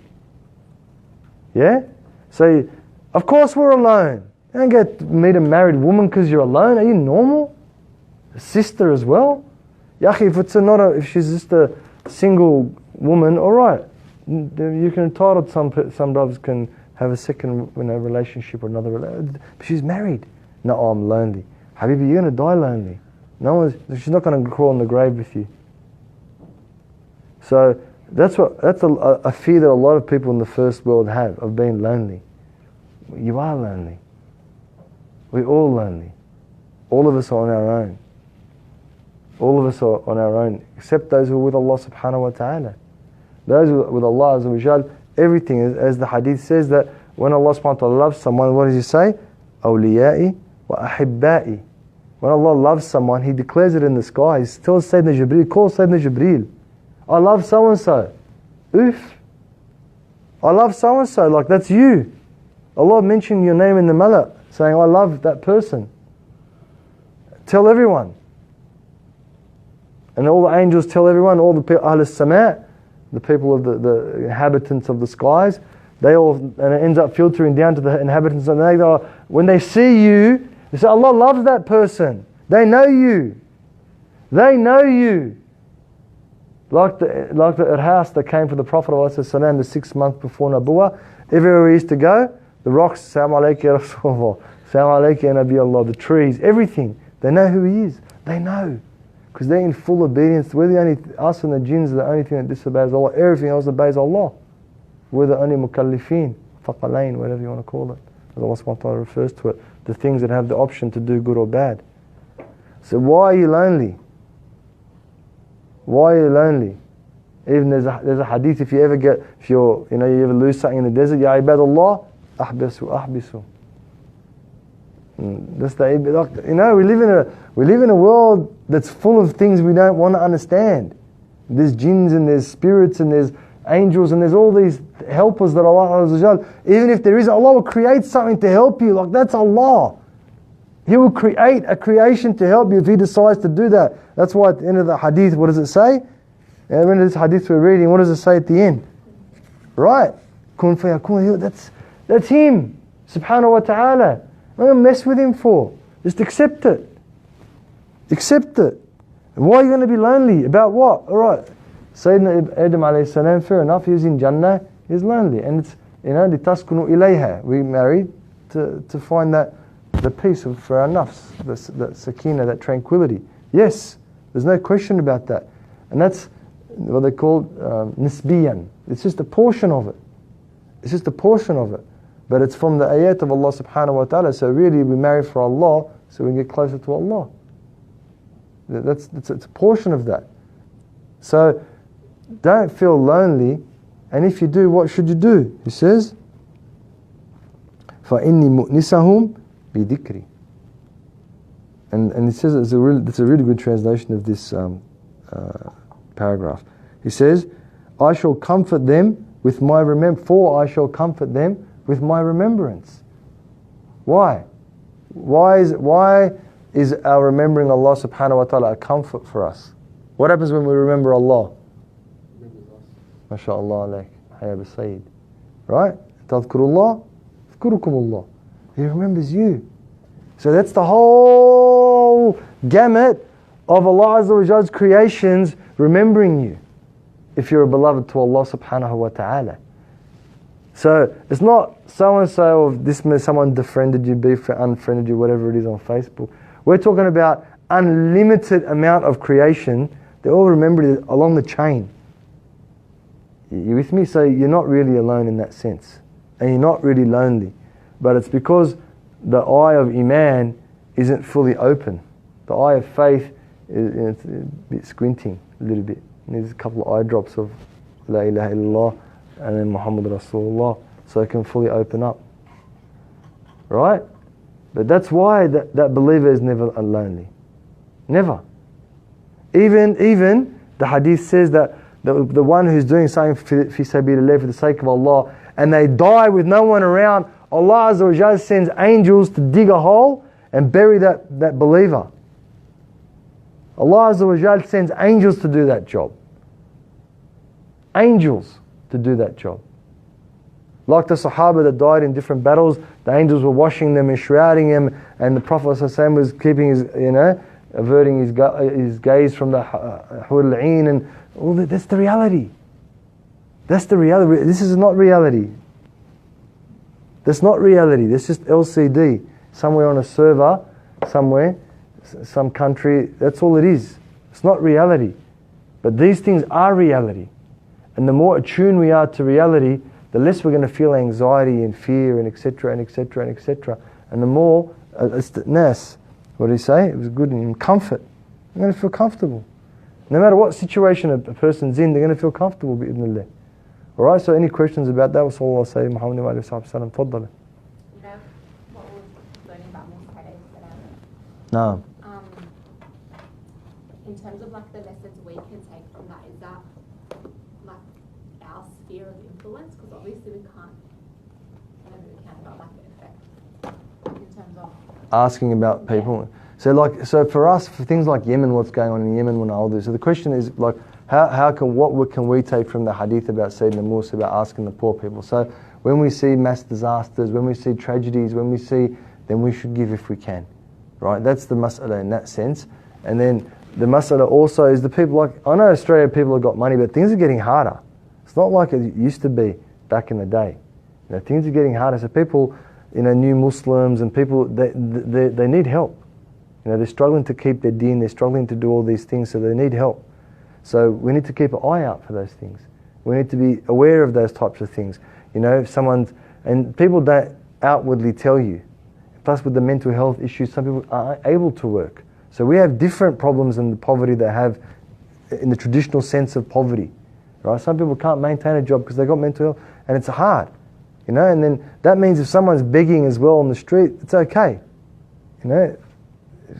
S1: Yeah? So, of course we're alone. You don't get to meet a married woman because you're alone. Are you normal? A sister as well? Yahi, if she's just a single woman, alright. You can entitled, some brothers can have a second relationship or another relationship. But she's married. No, I'm lonely. Habibi, you're going to die lonely. She's not going to crawl in the grave with you. So that's a fear that a lot of people in the first world have, of being lonely. You are lonely. We're all lonely. All of us are on our own. All of us are on our own, except those who are with Allah subhanahu wa ta'ala. Those with Allah Azza wa Jal, everything, as the hadith says, that when Allah subhanahu wa ta'ala loves someone, what does He say? Awliya'i wa ahibba'i. When Allah loves someone, He declares it in the sky. He tells Sayyidina Jibreel, call Sayyidina Jibreel. I love so-and-so. Oof. I love so-and-so, like that's you. Allah mentioned your name in the malak, saying, I love that person. Tell everyone. And all the angels tell everyone, all the people, Ahl as-Sama', the people of the inhabitants of the skies, and it ends up filtering down to the inhabitants, and when they see you, they say, Allah loves that person. They know you. They know you. Like the irhas that came for the Prophet ﷺ the 6 months before Nabuwah, everywhere he used to go, the rocks, Salam alayka ya Rasulullah, Salam alayka ya Nabi Allah, the trees, everything, they know who he is. They know. Because they're in full obedience. We're the only, us and the jinns are the only thing that disobeys Allah. Everything else obeys Allah. We're the only mukallifeen, faqalain, whatever you want to call it. As Allah subhanahu wa ta'ala refers to it. The things that have the option to do good or bad. So why are you lonely? Why are you lonely? Even there's a hadith, if you ever lose something in the desert, Ya ibadallah, ahbisu. That's we live in a world that's full of things we don't want to understand. There's jinns and there's spirits and there's angels and there's all these helpers that Allah Azza wa Jal, even if there isn't, Allah will create something to help you. Like that's Allah. He will create a creation to help you if He decides to do that. That's why at the end of the hadith, what does it say? At the end of this hadith we're reading, what does it say at the end? Right. Kun fayakun. That's Him. Subhanahu wa ta'ala. What are you going to mess with Him for? Just accept it. Accept it. Why are you going to be lonely? About what? Alright. Sayyidina Adam alayhi salam, fair enough, he was in Jannah, he's lonely. And it's, لِتَسْكُنُوا إِلَيْهَا. We married to find that the peace for our nafs, that sakina, that tranquility. Yes, There's no question about that. And that's what they call nisbiyan. It's just a portion of it. It's just a portion of it. But it's from the ayat of Allah subhanahu wa ta'ala. So really we marry for Allah so we can get closer to Allah. It's a portion of that. So don't feel lonely. And if you do, what should you do? He says, فَإِنِّي مُؤْنِسَهُمْ بِذِكْرِ. And he says it's a really good translation of this paragraph. He says, I shall comfort them with my I shall comfort them with my remembrance. Why? Why is our remembering Allah subhanahu wa ta'ala a comfort for us? What happens when we remember Allah? MashaAllah alayk, Hayab Sayyid. Right? Tadhkurullah, Tadhkurukumullah. He remembers you. So that's the whole gamut of Allah Azza wa Jall's creations remembering you. If you're a beloved to Allah subhanahu wa ta'ala. So it's not so-and-so of this, someone defriended you, unfriended you, whatever it is on Facebook. We're talking about unlimited amount of creation. They're all remembered along the chain. You with me? So you're not really alone in that sense. And you're not really lonely. But it's because the eye of Iman isn't fully open. The eye of faith is a bit squinting a little bit. There's a couple of eye drops of La ilaha illallah and then Muhammad Rasulullah so it can fully open up. Right? But that's why that believer is never lonely. Never. Even the hadith says that the one who's doing something fi sabilillah for the sake of Allah and they die with no one around, Allah Azza wa Jalla sends angels to dig a hole and bury that believer. Allah Azza wa Jalla sends angels to do that job. Angels to do that job. Like the Sahaba that died in different battles, the angels were washing them and shrouding them, and the Prophet ﷺ was keeping his, averting his gaze from the Hur al-Ain, and all that. That's the reality. That's the reality. This is not reality. That's not reality. That's just LCD. Somewhere on a server, somewhere, some country, that's all it is. It's not reality. But these things are reality. And the more attuned we are to reality, the less we're going to feel anxiety and fear and etc. and etc. and etc. And the more, nas, what did he say? It was good in comfort. They're going to feel comfortable. No matter what situation a person's in, they're going to feel comfortable bi'idhnillah. Alright, so any questions about that? Wa sallallahu alayhi wa sallam, Muhammad wa sallam, tafaddala.
S4: What was learning about Musa
S1: No.
S4: in terms of like the lessons we can take from that, is that like our sphere of influence? Because obviously we can't, about like the effect in terms of
S1: Asking about people. So for us, for things like Yemen, what's going on in Yemen when I'll do. So the question is like, what can we take from the hadith about Sayyidina Musa, about asking the poor people? So when we see mass disasters, when we see tragedies, then we should give if we can. Right? That's the mas'ala in that sense. And then the mas'ala also is the people like, I know Australia people have got money, but things are getting harder. It's not like it used to be back in the day. Things are getting harder. So people, new Muslims and people, they need help. They're struggling to keep their deen, they're struggling to do all these things, so they need help. So we need to keep an eye out for those things. We need to be aware of those types of things. If someone's, and people don't outwardly tell you. Plus with the mental health issues, some people aren't able to work. So we have different problems in the poverty they have in the traditional sense of poverty. Right? Some people can't maintain a job because they've got mental health, and it's hard. And then that means if someone's begging as well on the street, it's okay.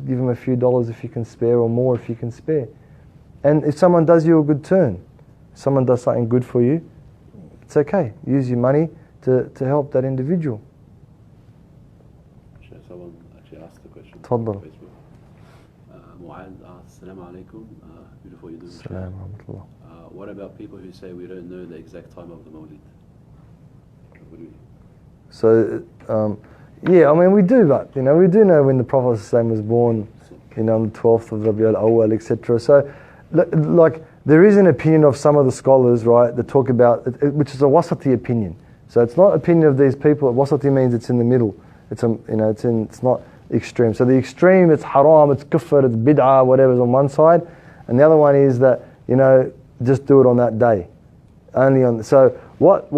S1: Give them a few dollars if you can spare, or more if you can spare. And if someone does you a good turn, if someone does something good for you, it's okay. Use your money to help that individual.
S2: Someone actually asked the question
S1: Tfaddal.
S2: on Facebook. Mu'ad asked, Assalamu alaikum, beautiful you do.
S1: Assalamu alaikum.
S2: What about people who say we don't know the exact time of the Mawlid? What do we?
S1: So, we do, but we do know when the Prophet ﷺ was born, on the 12th of Rabi'ul Awwal, etc. So, like, there is an opinion of some of the scholars, right, that talk about, which is a wasati opinion. So it's not opinion of these people. Wasati means it's in the middle. It's it's not extreme. So the extreme, it's haram, it's kufr, it's bid'ah, whatever's on one side, And the other one is that, just do it on that day. Only on. So what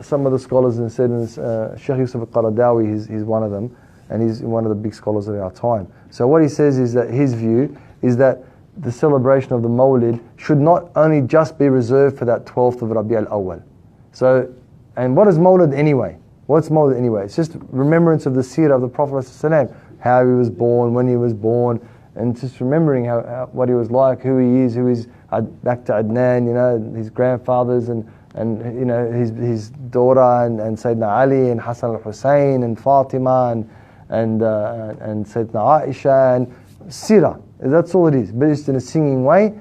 S1: some of the scholars have said is Shaykh Haisam Farache, he's one of them, and he's one of the big scholars of our time. So what he says is that his view is that the celebration of the Mawlid should not only just be reserved for that 12th of Rabi' al-Awwal. So, and what is Mawlid anyway? What's Mawlid anyway? It's just remembrance of the seerah of the Prophet ﷺ, how he was born, when he was born, and just remembering how what he was like, who he is, back to Adnan, his grandfathers and his daughter and Sayyidina Ali and Hassan al-Hussein and Fatima and Sayyidina Aisha and seerah. That's all it is, but it's in a singing way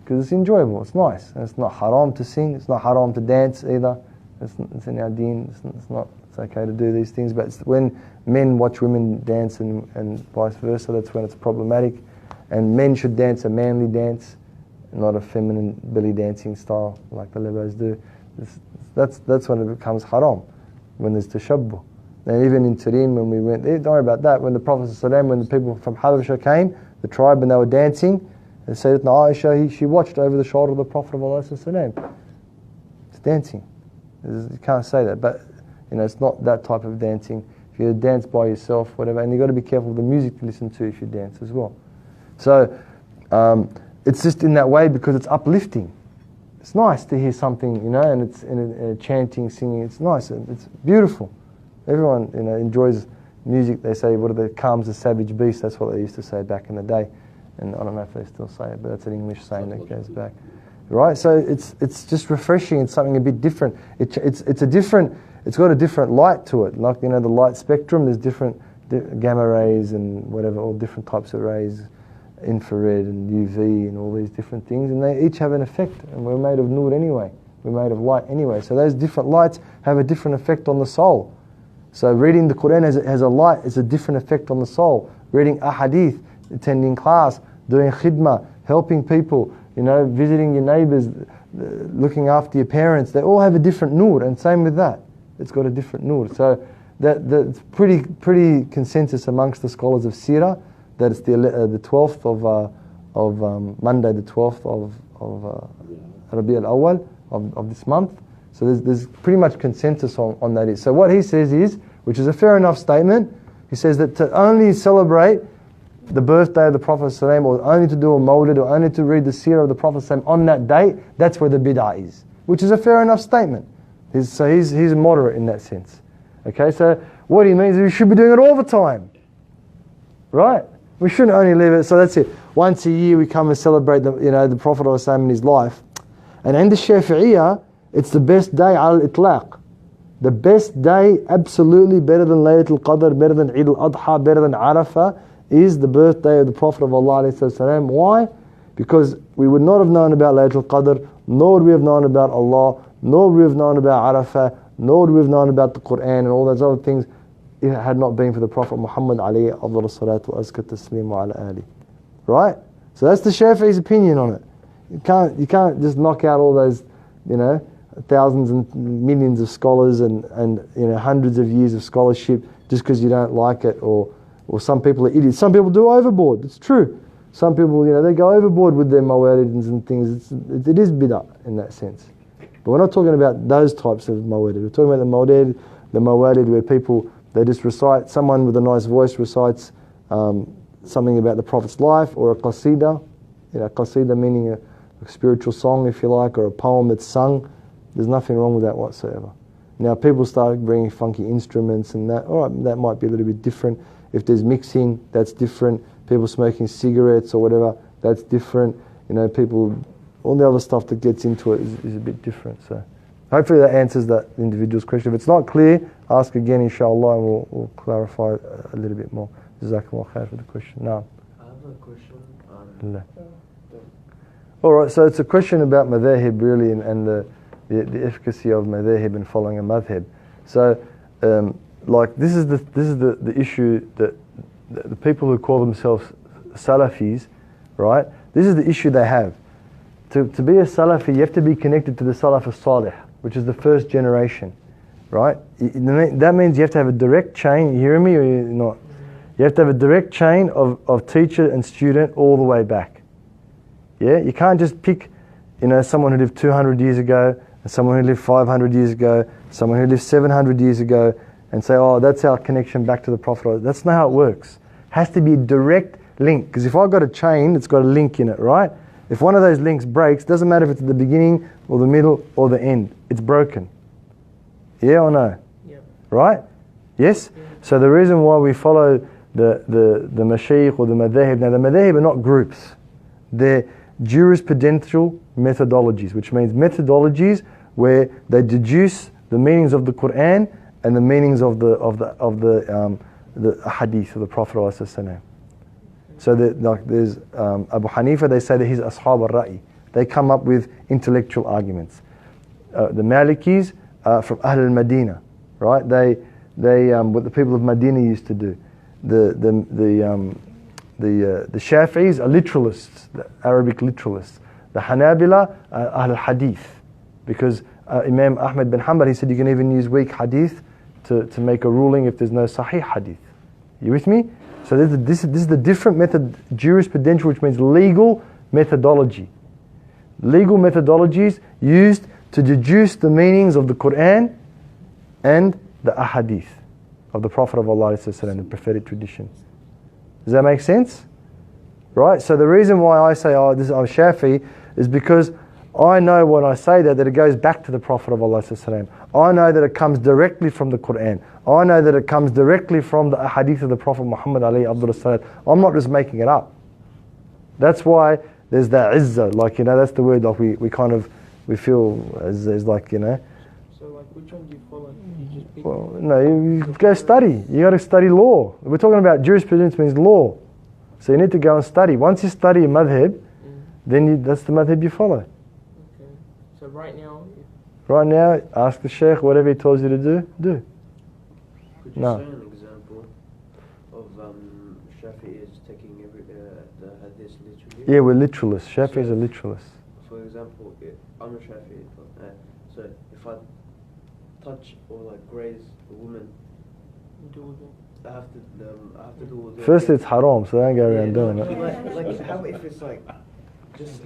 S1: because it's enjoyable, it's nice, and it's not haram to sing, it's not haram to dance either. It's in our deen. It's okay to do these things, but it's when men watch women dance and vice versa, that's when it's problematic. And men should dance a manly dance, not a feminine belly dancing style like the Lebos do. That's when it becomes haram, when there's tashabbuh. And even in Tarim, when we went there, don't worry about that. When the Prophet ﷺ, when the people from Habasha came, the tribe, and they were dancing, and Sayyidina Aisha, she watched over the shoulder of the Prophet of Allah ﷺ. It's dancing. You can't say that, but it's not that type of dancing. If you dance by yourself, whatever, and you've got to be careful of the music to listen to if you dance as well. So it's just in that way because it's uplifting. It's nice to hear something, and it's in a chanting, singing. It's nice. It's beautiful. Everyone, enjoys music. They say, calms the savage beast. That's what they used to say back in the day. And I don't know if they still say it, but that's an English saying that goes back. Right? So it's just refreshing. It's something a bit different. It's got a different light to it. Like, the light spectrum, there's different gamma rays and whatever, all different types of rays, infrared and UV and all these different things, and they each have an effect, and we're made of nur anyway. We're made of light anyway. So those different lights have a different effect on the soul. So reading the Qur'an has a light, it's a different effect on the soul. Reading ahadith, attending class, doing khidmah, helping people, visiting your neighbours, looking after your parents, they all have a different nur, and same with that. It's got a different nur. So that's pretty consensus amongst the scholars of seerah that it's the 12th of Monday, the 12th of Rabi' al-Awwal of this month. So there's pretty much consensus on that. So what he says is, which is a fair enough statement, he says that to only celebrate the birthday of the Prophet ﷺ, or only to do a mawlid, or only to read the seerah of the Prophet ﷺ on that date, that's where the bid'ah is, which is a fair enough statement. He's moderate in that sense. Okay, so what he means is we should be doing it all the time, right? We shouldn't only leave it. So that's it. Once a year we come and celebrate the Prophet ﷺ in his life, and in the Shafi'iyah, it's the best day al-itlaq. The best day, absolutely better than Laylatul Qadr, better than Eid al-Adha, better than Arafah, is the birthday of the Prophet of Allah ﷺ. Why? Because we would not have known about Laylatul Qadr, nor would we have known about Allah, nor would we have known about Arafah, nor would we have known about the Qur'an and all those other things if it had not been for the Prophet Muhammad alayhi afdal salatu wa azka taslim wa ala ali. Right? So that's the Shafi'i's opinion on it. You can't just knock out all those, thousands and millions of scholars and hundreds of years of scholarship just because you don't like it, or some people are idiots. Some people do overboard. It's true. Some people, they go overboard with their mawalids and things. It is bid'ah in that sense. But we're not talking about those types of mawalid. We're talking about the mawalid where people, they just recite, someone with a nice voice recites something about the Prophet's life, or a qasida. Qasida meaning a spiritual song, if you like, or a poem that's sung. There's nothing wrong with that whatsoever. Now people start bringing funky instruments and that, all right, that might be a little bit different. If there's mixing, that's different. People smoking cigarettes or whatever, that's different. People, all the other stuff that gets into it is a bit different. So hopefully that answers that individual's question. If it's not clear, ask again inshallah, and we'll clarify a little bit more. Jazakallah khair for the question. No.
S5: I have a question on...
S1: All right, so it's a question about madhahib really, and the efficacy of madhahib and following a madhab. So, this is the issue that the people who call themselves Salafis, right? This is the issue they have. To be a Salafi, you have to be connected to the Salaf as-Salih, which is the first generation, right? That means you have to have a direct chain. You hearing me or you're not? You have to have a direct chain of teacher and student all the way back. Yeah, you can't just pick, someone who lived 200 years ago, and someone who lived 500 years ago, someone who lived 700 years ago, and say, oh, that's our connection back to the Prophet. That's not how it works. It has to be a direct link, because if I've got a chain, it's got a link in it, right? If one of those links breaks, doesn't matter if it's at the beginning or the middle or the end, it's broken. Yeah or no?
S5: Yeah.
S1: Right? Yes? Yeah. So the reason why we follow the mashayikh or the madhahib, now the madhahib are not groups. They're jurisprudential methodologies, which means methodologies where they deduce the meanings of the Qur'an and the meanings of the hadith of the Prophet ﷺ. So there's Abu Hanifa, they say that he's ashab al-ra'i. They come up with intellectual arguments. The Malikis from Ahl al-Madinah, right? They what the people of Medina used to do. The Shafi'is are literalists, the Arabic literalists. The Hanabila are Ahl al-Hadith, because Imam Ahmad bin Hanbal, he said you can even use weak hadith to make a ruling if there's no sahih hadith. You with me? So this is the different method, jurisprudential, which means legal methodology. Legal methodologies used to deduce the meanings of the Qur'an and the ahadith of the Prophet of Allah, the prophetic tradition. Does that make sense? Right? So the reason why I say, I'm Shafi, is because I know when I say that it goes back to the Prophet of Allah. I know that it comes directly from the Qur'an. I know that it comes directly from the hadith of the Prophet Muhammad alayhi Abdul Salat. I'm not just making it up. That's why there's that izzah, that's the word, we feel is like,
S5: So which one do you follow? You just pick
S1: well, no, you go study. You got to study law. We're talking about jurisprudence means law. So you need to go and study. Once you study a madhab, then that's the madhab you follow.
S5: Okay. So right
S1: now, ask the Shaykh, whatever he tells you to do.
S6: Could you say an example of Shafi'is taking the hadith literally?
S1: Yeah, we're literalists. Shafi'is are literalists.
S6: For example, I'm a Shafi'i, so if I touch or graze a woman, I have to do all the...
S1: Firstly, it's haram, so don't go around doing it.
S6: How if it's just...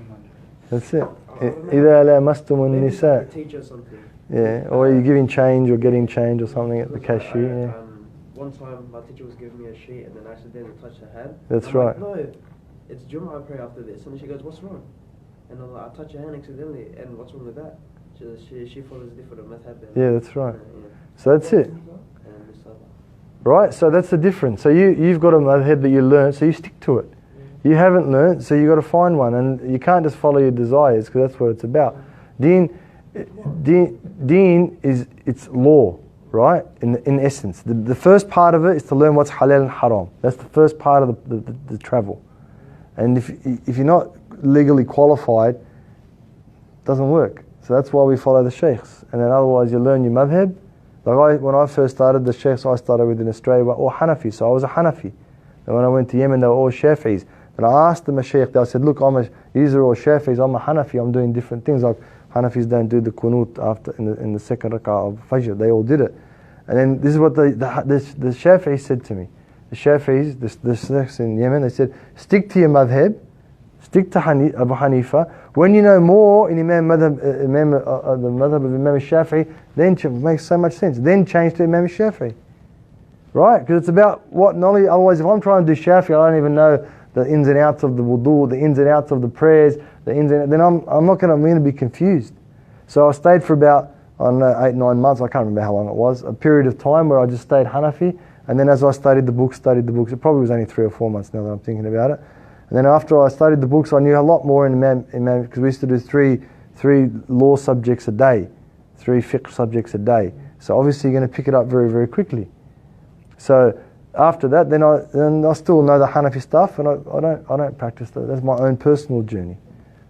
S1: That's it. إِذَا لَمَسْتُمُ النِّسَاء.
S6: Teach her something.
S1: Yeah, or you're giving change or getting change or something at the cashier.
S6: One time my teacher was giving me a sheet and then I accidentally touched her hand.
S1: That's
S6: I'm
S1: right.
S6: Like, no, it's Jum'ah, I pray after this. And then she goes, what's wrong? And I'm like, I touched her hand accidentally, and what's wrong with that? She follows different madhab.
S1: Yeah, that's right. So that's it.
S6: And
S1: Right, so that's the difference. So you've got a madhab that you learn, so you stick to it. You haven't learned, so you've got to find one, and you can't just follow your desires, because that's what it's about. Deen is, it's law, right? In essence, the first part of it is to learn what's halal and haram. That's the first part of the travel. And if you're not legally qualified, it doesn't work. So that's why we follow the sheikhs. And then otherwise you learn your madhab. Like when I first started, the sheikhs I started with in Australia were all Hanafi, so I was a Hanafi. And when I went to Yemen, they were all Shafi'is. And I asked them a sheikh, I said, look, these are all Shafi'is, I'm a Hanafi, I'm doing different things. Like Hanafis don't do the qunut after in the second rak'ah of Fajr, they all did it. And then this is what the Shafi'is said to me. The Shafi'is, the sheikhs in Yemen, they said, stick to your madhab, stick to Abu Hanifa. When you know more in the madhab of Imam Shafi'i, then it makes so much sense. Then change to Imam Shafi'i. Right? Because it's about what knowledge. Otherwise, if I'm trying to do Shafi'i, I don't even know the ins and outs of the wudu, the ins and outs of the prayers, then I'm going to be confused. So I stayed for about, 8-9 months, I can't remember how long it was, a period of time where I just stayed Hanafi, and then as I studied the books, it probably was only 3 or 4 months now that I'm thinking about it. And then after I studied the books, I knew a lot more in Imam, because we used to do three law subjects a day, 3 fiqh subjects a day. So obviously you're going to pick it up very, very quickly. So after that, then I still know the Hanafi stuff, and I don't practice that. That's my own personal journey.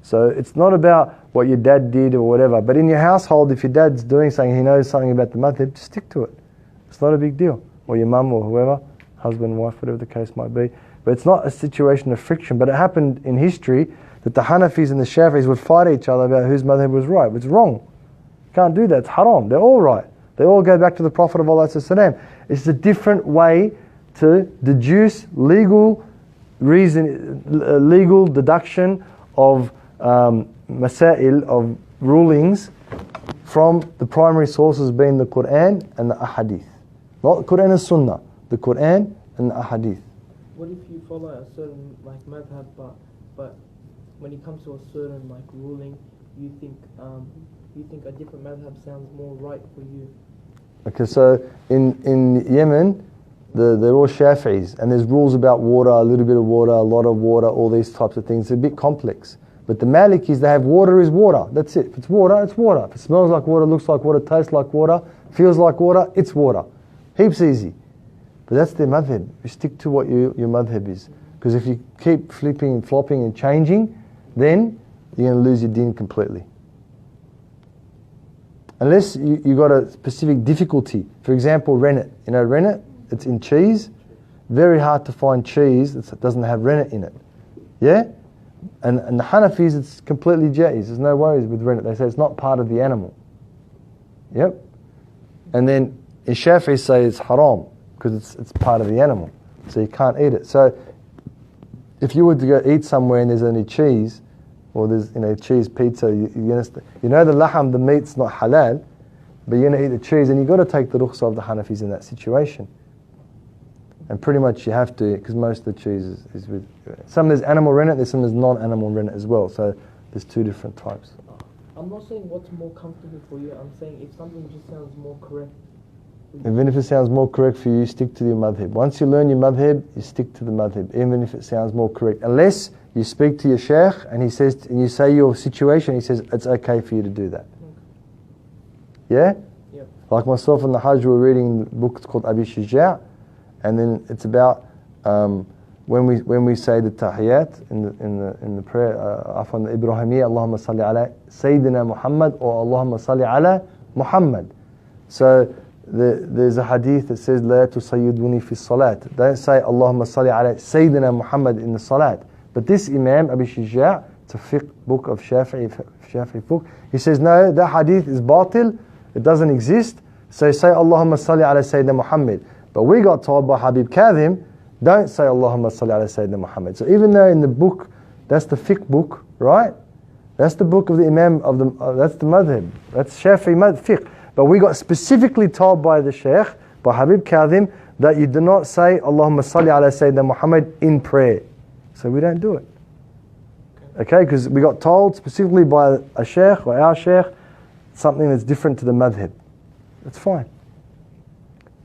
S1: So it's not about what your dad did or whatever. But in your household, if your dad's doing something, he knows something about the madhab, just stick to it. It's not a big deal. Or your mum or whoever, husband, wife, whatever the case might be. But it's not a situation of friction. But it happened in history that the Hanafis and the Shafis would fight each other about whose madhab was right. It's wrong. You can't do that. It's haram. They're all right. They all go back to the Prophet of Allah. It's a different way to deduce legal reason, legal deduction of masail, of rulings from the primary sources being the Qur'an and the Ahadith. Not the Qur'an and Sunnah, the Qur'an and the Ahadith.
S5: What if you follow a certain like madhab, but when it comes to a certain like ruling, you think a different madhab sounds more right for you?
S1: Okay, so in Yemen, they're all Shafi'is, and there's rules about water, a little bit of water, a lot of water, all these types of things. It's a bit complex. But the Malikis, they have water is water. That's it. If it's water, it's water. If it smells like water, looks like water, tastes like water, feels like water, it's water. Heaps easy. But that's their madhab. You stick to what your madhab is. Because if you keep flipping and flopping and changing, then you're going to lose your deen completely. Unless you got a specific difficulty. For example, rennet. You know rennet? It's in cheese. Very hard to find cheese that doesn't have rennet in it. Yeah? And the Hanafis, it's completely jaiz. There's no worries with rennet. They say it's not part of the animal. Yep. And then in Shafi'is say it's haram because it's part of the animal. So you can't eat it. So if you were to go eat somewhere and there's only cheese, or there's cheese pizza, you know the laham, the meat's not halal, but you're going to eat the cheese, and you've got to take the rukhsah of the Hanafis in that situation. And pretty much you have to, because most of the cheese is with some there's animal rennet, there's some there's non-animal rennet as well. So there's two different types.
S5: I'm not saying what's more comfortable for you. I'm saying if something just sounds more correct.
S1: Even if it sounds more correct for you, stick to your madhab. Once you learn your madhab, you stick to the madhab, even if it sounds more correct. Unless you speak to your shaykh and he says, and you say your situation, he says it's okay for you to do that. Yeah?
S5: Yeah.
S1: Like myself and the Hajj, we were reading the book called Abi Shuja', and then it's about when we say the tahiyyat in the prayer, afwan the Ibrahimiyya, Allahumma salli ala Sayyidina Muhammad, or Allahumma salli ala Muhammad. So there's a hadith that says la tusayyiduni fi salat. Don't say Allahumma salli ala Sayyidina Muhammad in the salat. But this Imam Abi Shuja', it's a fiqh book of Shafi'i book. He says no, that hadith is batil. It doesn't exist. So say Allahumma salli ala Sayyidina Muhammad. But we got told by Habib Kadhim, don't say Allahumma salli ala Sayyidina Muhammad. So even though in the book, that's the fiqh book, right? That's the book of the Imam of the, that's the madhab. That's Shafi'i fiqh. But we got specifically told by the Shaykh, by Habib Kadhim, that you do not say Allahumma salli ala Sayyidina Muhammad in prayer. So we don't do it. Okay, because we got told specifically by a Shaykh or our Shaykh, something that's different to the madhab. That's fine.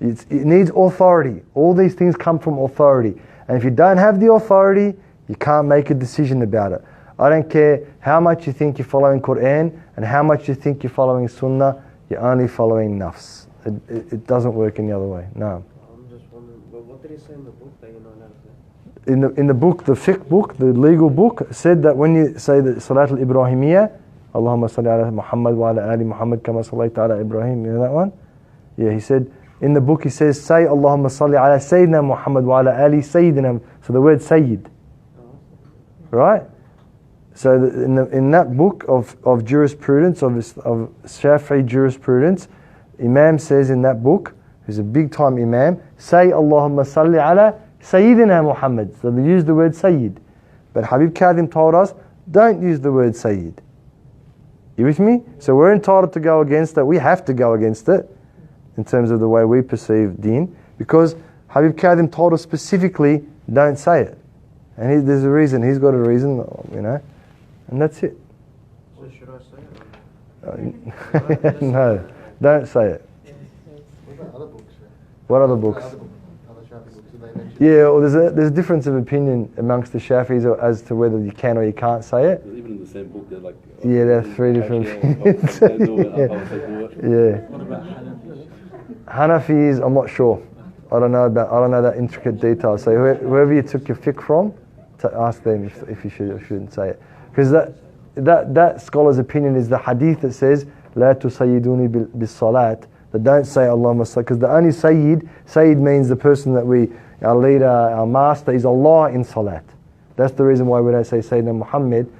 S1: It needs authority. All these things come from authority. And if you don't have the authority, you can't make a decision about it. I don't care how much you think you're following Qur'an and how much you think you're following Sunnah, you're only following nafs. It doesn't work any other way. No.
S6: I'm just wondering, well, what did he say in the book that you're not allowed to?
S1: In the book, the fiqh book, the legal book, said that when you say the Salat al-Ibrahimiyya, Allahumma salli ala Muhammad wa ala ali Muhammad kama sallaita ala Ibrahim, you know that one? Yeah, he said, in the book he says, say Allahumma salli ala Sayyidina Muhammad wa ala ali Sayyidina. So the word Sayyid. Right? So in that book of jurisprudence, of Shafi'i jurisprudence, Imam says in that book, who's a big time Imam, say Allahumma salli ala Sayyidina Muhammad. So they use the word Sayyid. But Habib Kadhim told us, don't use the word Sayyid. You with me? So we're entitled to go against it. We have to go against it in terms of the way we perceive deen, because Habib Kadhim told us specifically, don't say it. And there's a reason. He's got a reason, you know, and that's it.
S6: So should I say it?
S1: No, don't say it.
S3: What about other books?
S1: What other books?
S3: Other Shafi books, do they mention?
S1: Yeah, well, there's a difference of opinion amongst the Shafis as to whether you can or you can't say it.
S2: Even in the same book, they're like.
S1: Yeah, there are three different opinions. Yeah.
S5: What about Hanafis?
S1: Hanafis, I'm not sure. I don't know that intricate detail. So whoever you took your fiqh from, to ask them if you should or shouldn't say it. Because that scholar's opinion is the hadith that says, La tusayyiduni bis salat, that don't say Allahumma salli, because the only Sayyid means the person that our leader, our master, is Allah in salat. That's the reason why we don't say Sayyidina Muhammad.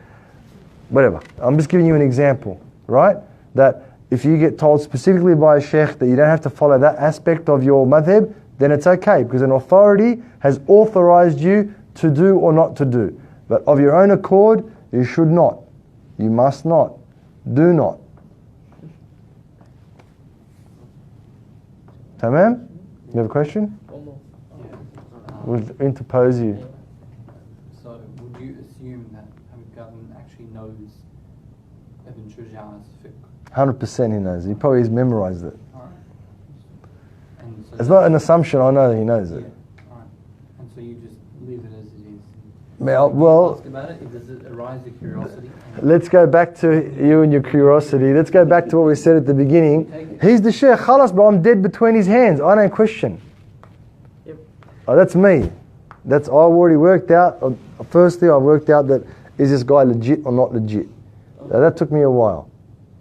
S1: Whatever. I'm just giving you an example, right? That if you get told specifically by a sheikh that you don't have to follow that aspect of your madhab, then it's okay, because an authority has authorized you to do or not to do. But of your own accord, You should not. You must not. Do not. Tamam? You have a question?
S5: One more.
S1: We'll interpose you.
S7: So, would you assume that al-Haddad actually knows Ibn Shuja''s fiqh?
S1: 100% he knows. He probably has memorized it.
S7: Alright. And so
S1: It's not an assumption. I know he knows it.
S7: Yeah. Alright. And so you just leave it as it is.
S1: Well,
S7: Ask about it. Does it arise the curiosity?
S1: let's go back to you and your curiosity. Let's go back to what we said at the beginning. He's the Shaykh. Khalas, bro, I'm dead between his hands. I don't question.
S5: Yep.
S1: Oh, that's me. I've already worked out. Firstly, I've worked out that is this guy legit or not legit. Now, that took me a while.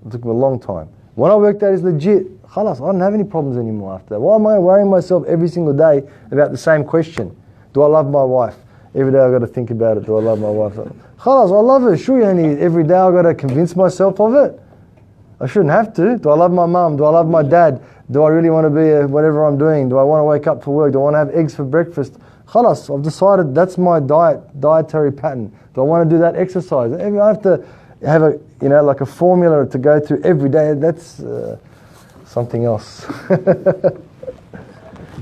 S1: It took me a long time. When I worked out he's legit, khalas, I don't have any problems anymore after that. Why am I worrying myself every single day about the same question? Do I love my wife? Every day I've got to think about it. Do I love my wife? Khalas, I love her. Sure, every day I've got to convince myself of it. I shouldn't have to. Do I love my mum? Do I love my dad? Do I really want to be whatever I'm doing? Do I want to wake up for work? Do I want to have eggs for breakfast? Khalas, I've decided that's my dietary pattern. Do I want to do that exercise? I have to have like a formula to go through every day. That's something else.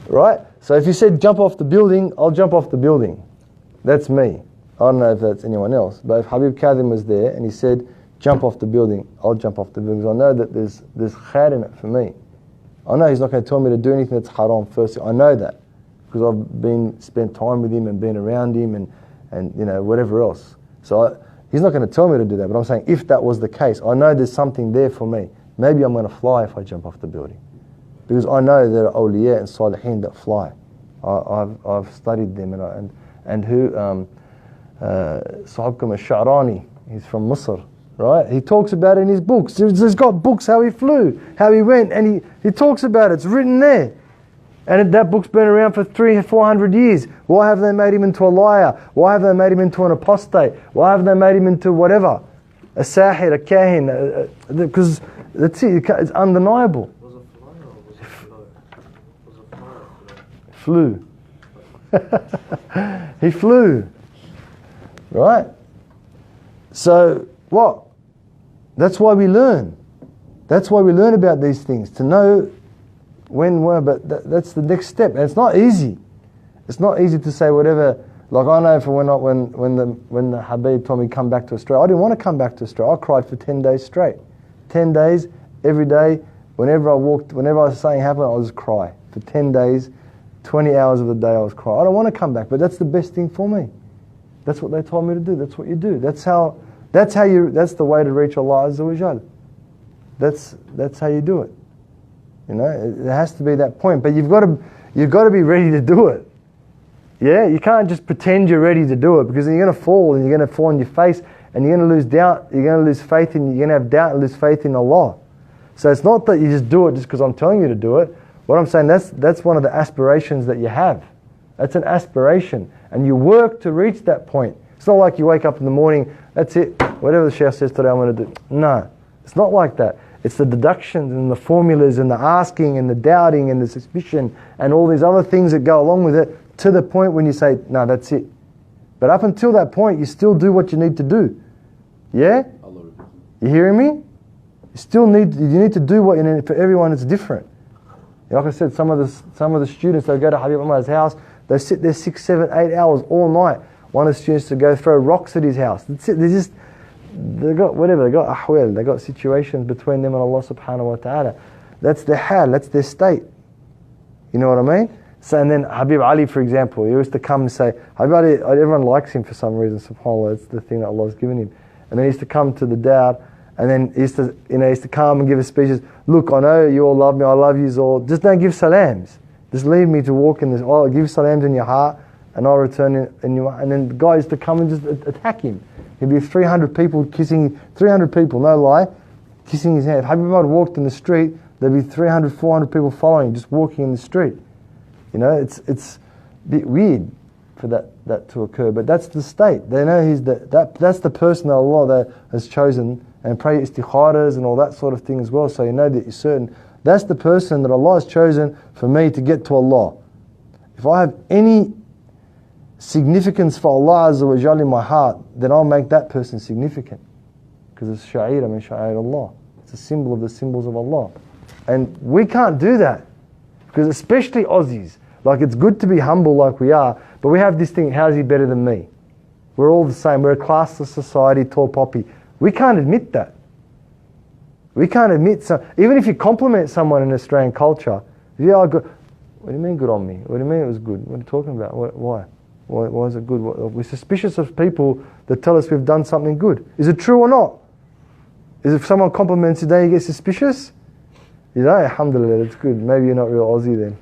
S1: Right? So if you said jump off the building, I'll jump off the building. That's me. I don't know if that's anyone else. But if Habib Kadhim was there and he said, jump off the building, I'll jump off the building. Because I know that there's khair in it for me. I know he's not going to tell me to do anything that's haram first. I know that. Because I've spent time with him and been around him and whatever else. So he's not going to tell me to do that. But I'm saying if that was the case, I know there's something there for me. Maybe I'm going to fly if I jump off the building. Because I know there are awliya and salihin that fly. I've studied them and who Sahibkum al-Sha'rani, he's from Misr, right? He talks about it in his books. He's got books how he flew, how he went, and he talks about it. It's written there. And that book's been around for 300-400 years. Why have they made him into a liar? Why have they made him into an apostate? Why have they made him into whatever? A sahir, a kahin? Because that's it. It's undeniable.
S6: Was it fly or was it flow? Was it fly?
S1: Flew. He flew. Right? So, what? That's why we learn. That's why we learn about these things. To know when, where, but that's the next step. And it's not easy. It's not easy to say whatever. Like I know for when the Habib told me come back to Australia, I didn't want to come back to Australia. I cried for 10 days straight. 10 days, every day, whenever I was saying happened, I would just cry. For 10 days, 20 hours of the day I was crying. I don't want to come back, but that's the best thing for me. That's what they told me to do. That's what you do. That's the way to reach Allah Azza wa Jal. That's how you do it. It has to be that point. But you've got to be ready to do it. Yeah, you can't just pretend you're ready to do it, because then you're going to fall and you're going to fall on your face and you're going to lose doubt. You're going to lose faith you're going to have doubt and lose faith in Allah. So it's not that you just do it just because I'm telling you to do it. What I'm saying, that's one of the aspirations that you have. That's an aspiration, and you work to reach that point. It's not like you wake up in the morning, that's it, whatever the Shaykh says today I'm going to do. No, it's not like that. It's the deductions and the formulas and the asking and the doubting and the suspicion and all these other things that go along with it, to the point when you say, no, that's it. But up until that point, you still do what you need to do. Yeah? You hearing me? You need to do what you need. For everyone it's different. Like I said, some of the students, they go to Habib Umar's house, they sit there 6, 7, 8 hours all night. One of the students to go throw rocks at his house. That's it. They got ahwal, they got situations between them and Allah subhanahu wa ta'ala. That's their hal, that's their state. You know what I mean? So, and then Habib Ali, for example, he used to come and say, Habib Ali, everyone likes him for some reason, subhanAllah, it's the thing that Allah's given him. And then he used to come to the dawah, and then he used to come and give his speeches. Look, I know you all love me, I love you all. Just don't give salams. Just leave me to walk in this. I'll give salams in your heart, and I'll return in your heart. And then the guy used to come and just attack him. There'd be 300 people kissing, 300 people, no lie, kissing his hand. If Habib Ali walked in the street, there'd be 300, 400 people following him, just walking in the street. It's a bit weird for that to occur, but that's the state. They know that's the person that Allah that has chosen, and pray istikharas and all that sort of thing as well, so you know that you're certain. That's the person that Allah has chosen for me to get to Allah. If I have any significance for Allah Azza wa Jalla in my heart, then I'll make that person significant. Because it's sha'ira min sha'ir Allah. It's a symbol of the symbols of Allah. And we can't do that. Because especially Aussies, like it's good to be humble like we are, but we have this thing, how's he better than me? We're all the same. We're a classless society, tall poppy. We can't admit that. We can't admit, even if you compliment someone in Australian culture, yeah, I got, what do you mean good on me? What do you mean it was good? What are you talking about? Why? Why is it good? We're suspicious of people that tell us we've done something good. Is it true or not? Is if someone compliments you, then you get suspicious? You know, alhamdulillah, that's good. Maybe you're not real Aussie then.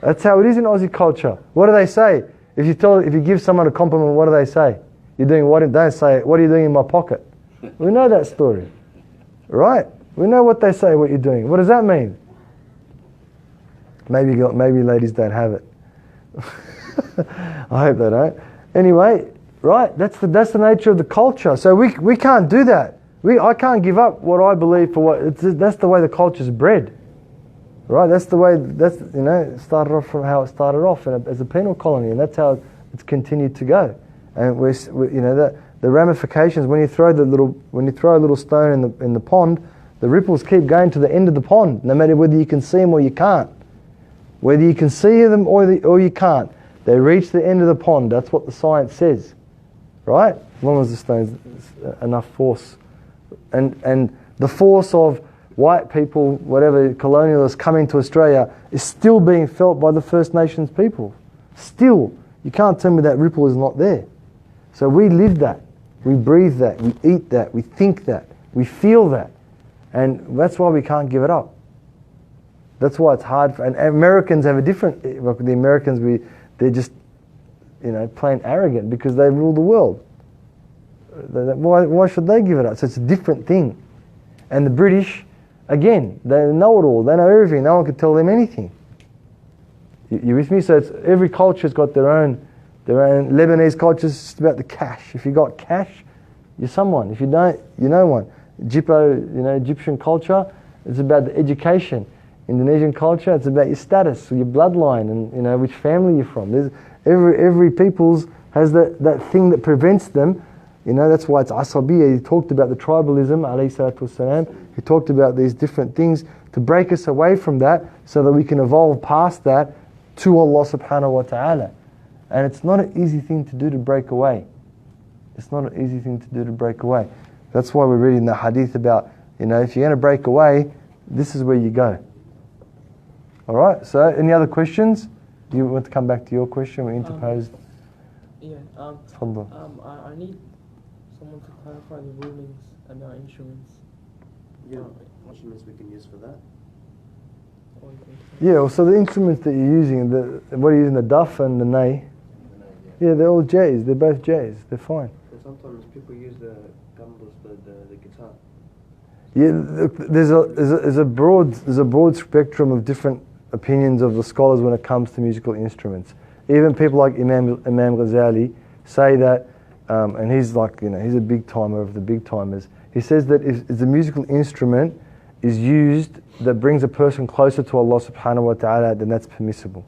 S1: That's how it is in Aussie culture. What do they say? If you give someone a compliment, what do they say? You're doing what? Don't say, what are you doing in my pocket? We know that story. Right? We know what they say, what you're doing. What does that mean? Maybe ladies don't have it. I hope they don't. Anyway, right? That's the nature of the culture. So we can't do that. I can't give up what I believe for that's the way the culture's bred. Right? That's the way. It started off from how it started off as a penal colony, and that's how it's continued to go. And the ramifications when you throw a little stone in the pond, the ripples keep going to the end of the pond, no matter whether you can see them or you can't. Whether you can see them or you can't, they reach the end of the pond. That's what the science says, right? As long as the stone's enough force, and the force of white people, whatever colonialists coming to Australia, is still being felt by the First Nations people. Still, you can't tell me that ripple is not there. So we live that, we breathe that, we eat that, we think that, we feel that, and that's why we can't give it up. That's why it's hard. And Americans have a different. Like the Americans, they're just, plain arrogant because they rule the world. Why should they give it up? So it's a different thing. And the British, again, they know it all. They know everything. No one can tell them anything. You with me? So every culture's got their own. Lebanese culture's just about the cash. If you got cash, you're someone. If you don't, you're no one. Egyptian culture, it's about the education. Indonesian culture, it's about your status, your bloodline, and which family you're from. There's every people's has that thing that prevents them. That's why it's asabiyya. He talked about the tribalism, alayhi salatu wasalam. He talked about these different things to break us away from that, so that we can evolve past that to Allah subhanahu wa ta'ala. And it's not an easy thing to do to break away. It's not an easy thing to do to break away. That's why we're reading the hadith about, if you're going to break away, this is where you go. All right. So, any other questions? Do you want to come back to your question? We interposed.
S5: I need someone to clarify the rulings about instruments.
S6: Yeah, instruments we can use for that.
S1: Yeah. Well, so the instruments that you're using, what are you using? The duff and the ney. Yeah, they're all jays. They're both jays. They're fine.
S6: And sometimes people use the gambas, the guitar.
S1: Yeah, there's a broad spectrum of different opinions of the scholars when it comes to musical instruments. Even people like Imam Ghazali say that, and he's like, he's a big timer of the big timers. He says that if the musical instrument is used that brings a person closer to Allah subhanahu wa ta'ala, then that's permissible.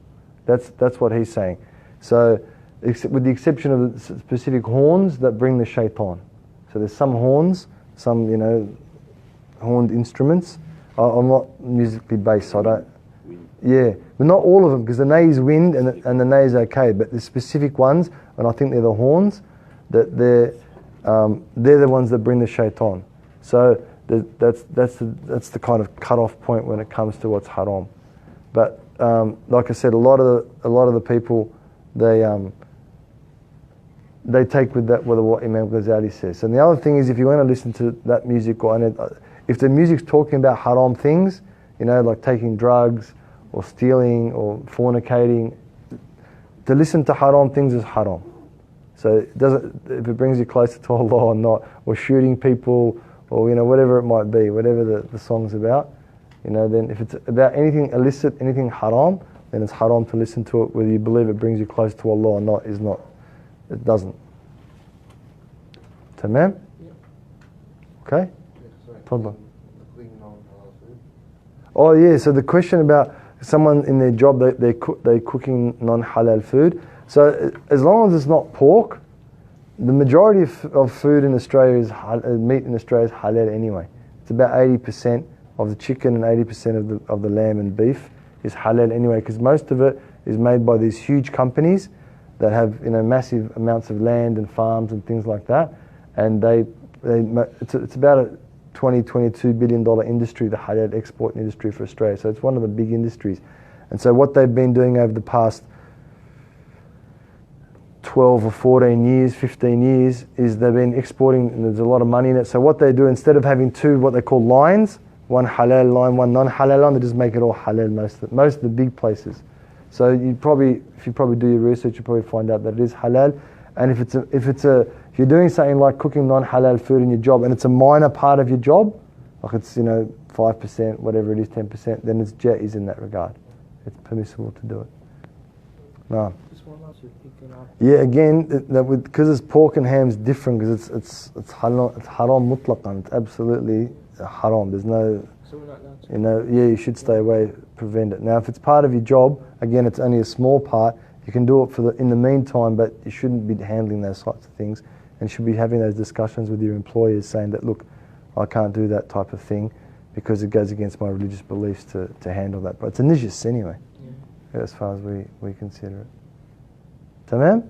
S1: That's what he's saying. So, with the exception of the specific horns that bring the shaitan. So there's some horns, some horned instruments. I'm not musically based, so I don't. Yeah, but not all of them, because the ney is wind and the ney is okay. But the specific ones, and I think they're the horns, that they're the ones that bring the shaitan. So that's the kind of cut-off point when it comes to what's haram. But like I said, a lot of the people they take with what Imam Ghazali says. And the other thing is, if you want to listen to that music, if the music's talking about haram things, like taking drugs or stealing or fornicating, to listen to haram things is haram. So if it brings you closer to Allah or not, or shooting people, or whatever it might be, whatever the song's about, then if it's about anything illicit, anything haram, then it's haram to listen to it, whether you believe it brings you close to Allah or not. It doesn't. Tamam? Okay? Tadla. Oh yeah, so the question about someone in their job, they're cooking non-halal food. So as long as it's not pork, the majority of food in Australia is meat in Australia is halal anyway. It's about 80% of the chicken and 80% of the lamb and beef is halal anyway, because most of it is made by these huge companies that have massive amounts of land and farms and things like that, and it's about a $22 billion industry, the halal export industry for Australia. So it's one of the big industries, and so what they've been doing over the past 12 or 14 years, 15 years, is they've been exporting, and there's a lot of money in it. So what they do, instead of having two what they call lines, one halal line, one non-halal line, they just make it all halal most of the big places. So if you probably do your research, you probably find out that it is halal. And if you're doing something like cooking non-halal food in your job, and it's a minor part of your job, like it's 5%, whatever it is, 10%, then it's jaiz in that regard. It's permissible to do it. No.
S5: Just one last picking up.
S1: Yeah, again, because it's pork and ham is different, because it's haram mutlaqan. It's absolutely haram. There's no,
S5: So we're not allowed to.
S1: you should stay away, prevent it. Now, if it's part of your job, again, it's only a small part. You can do it in the meantime, but you shouldn't be handling those sorts of things, and you should be having those discussions with your employers, saying that, look, I can't do that type of thing because it goes against my religious beliefs to handle that. But it's a nijis anyway, as far as we consider it. Tamam?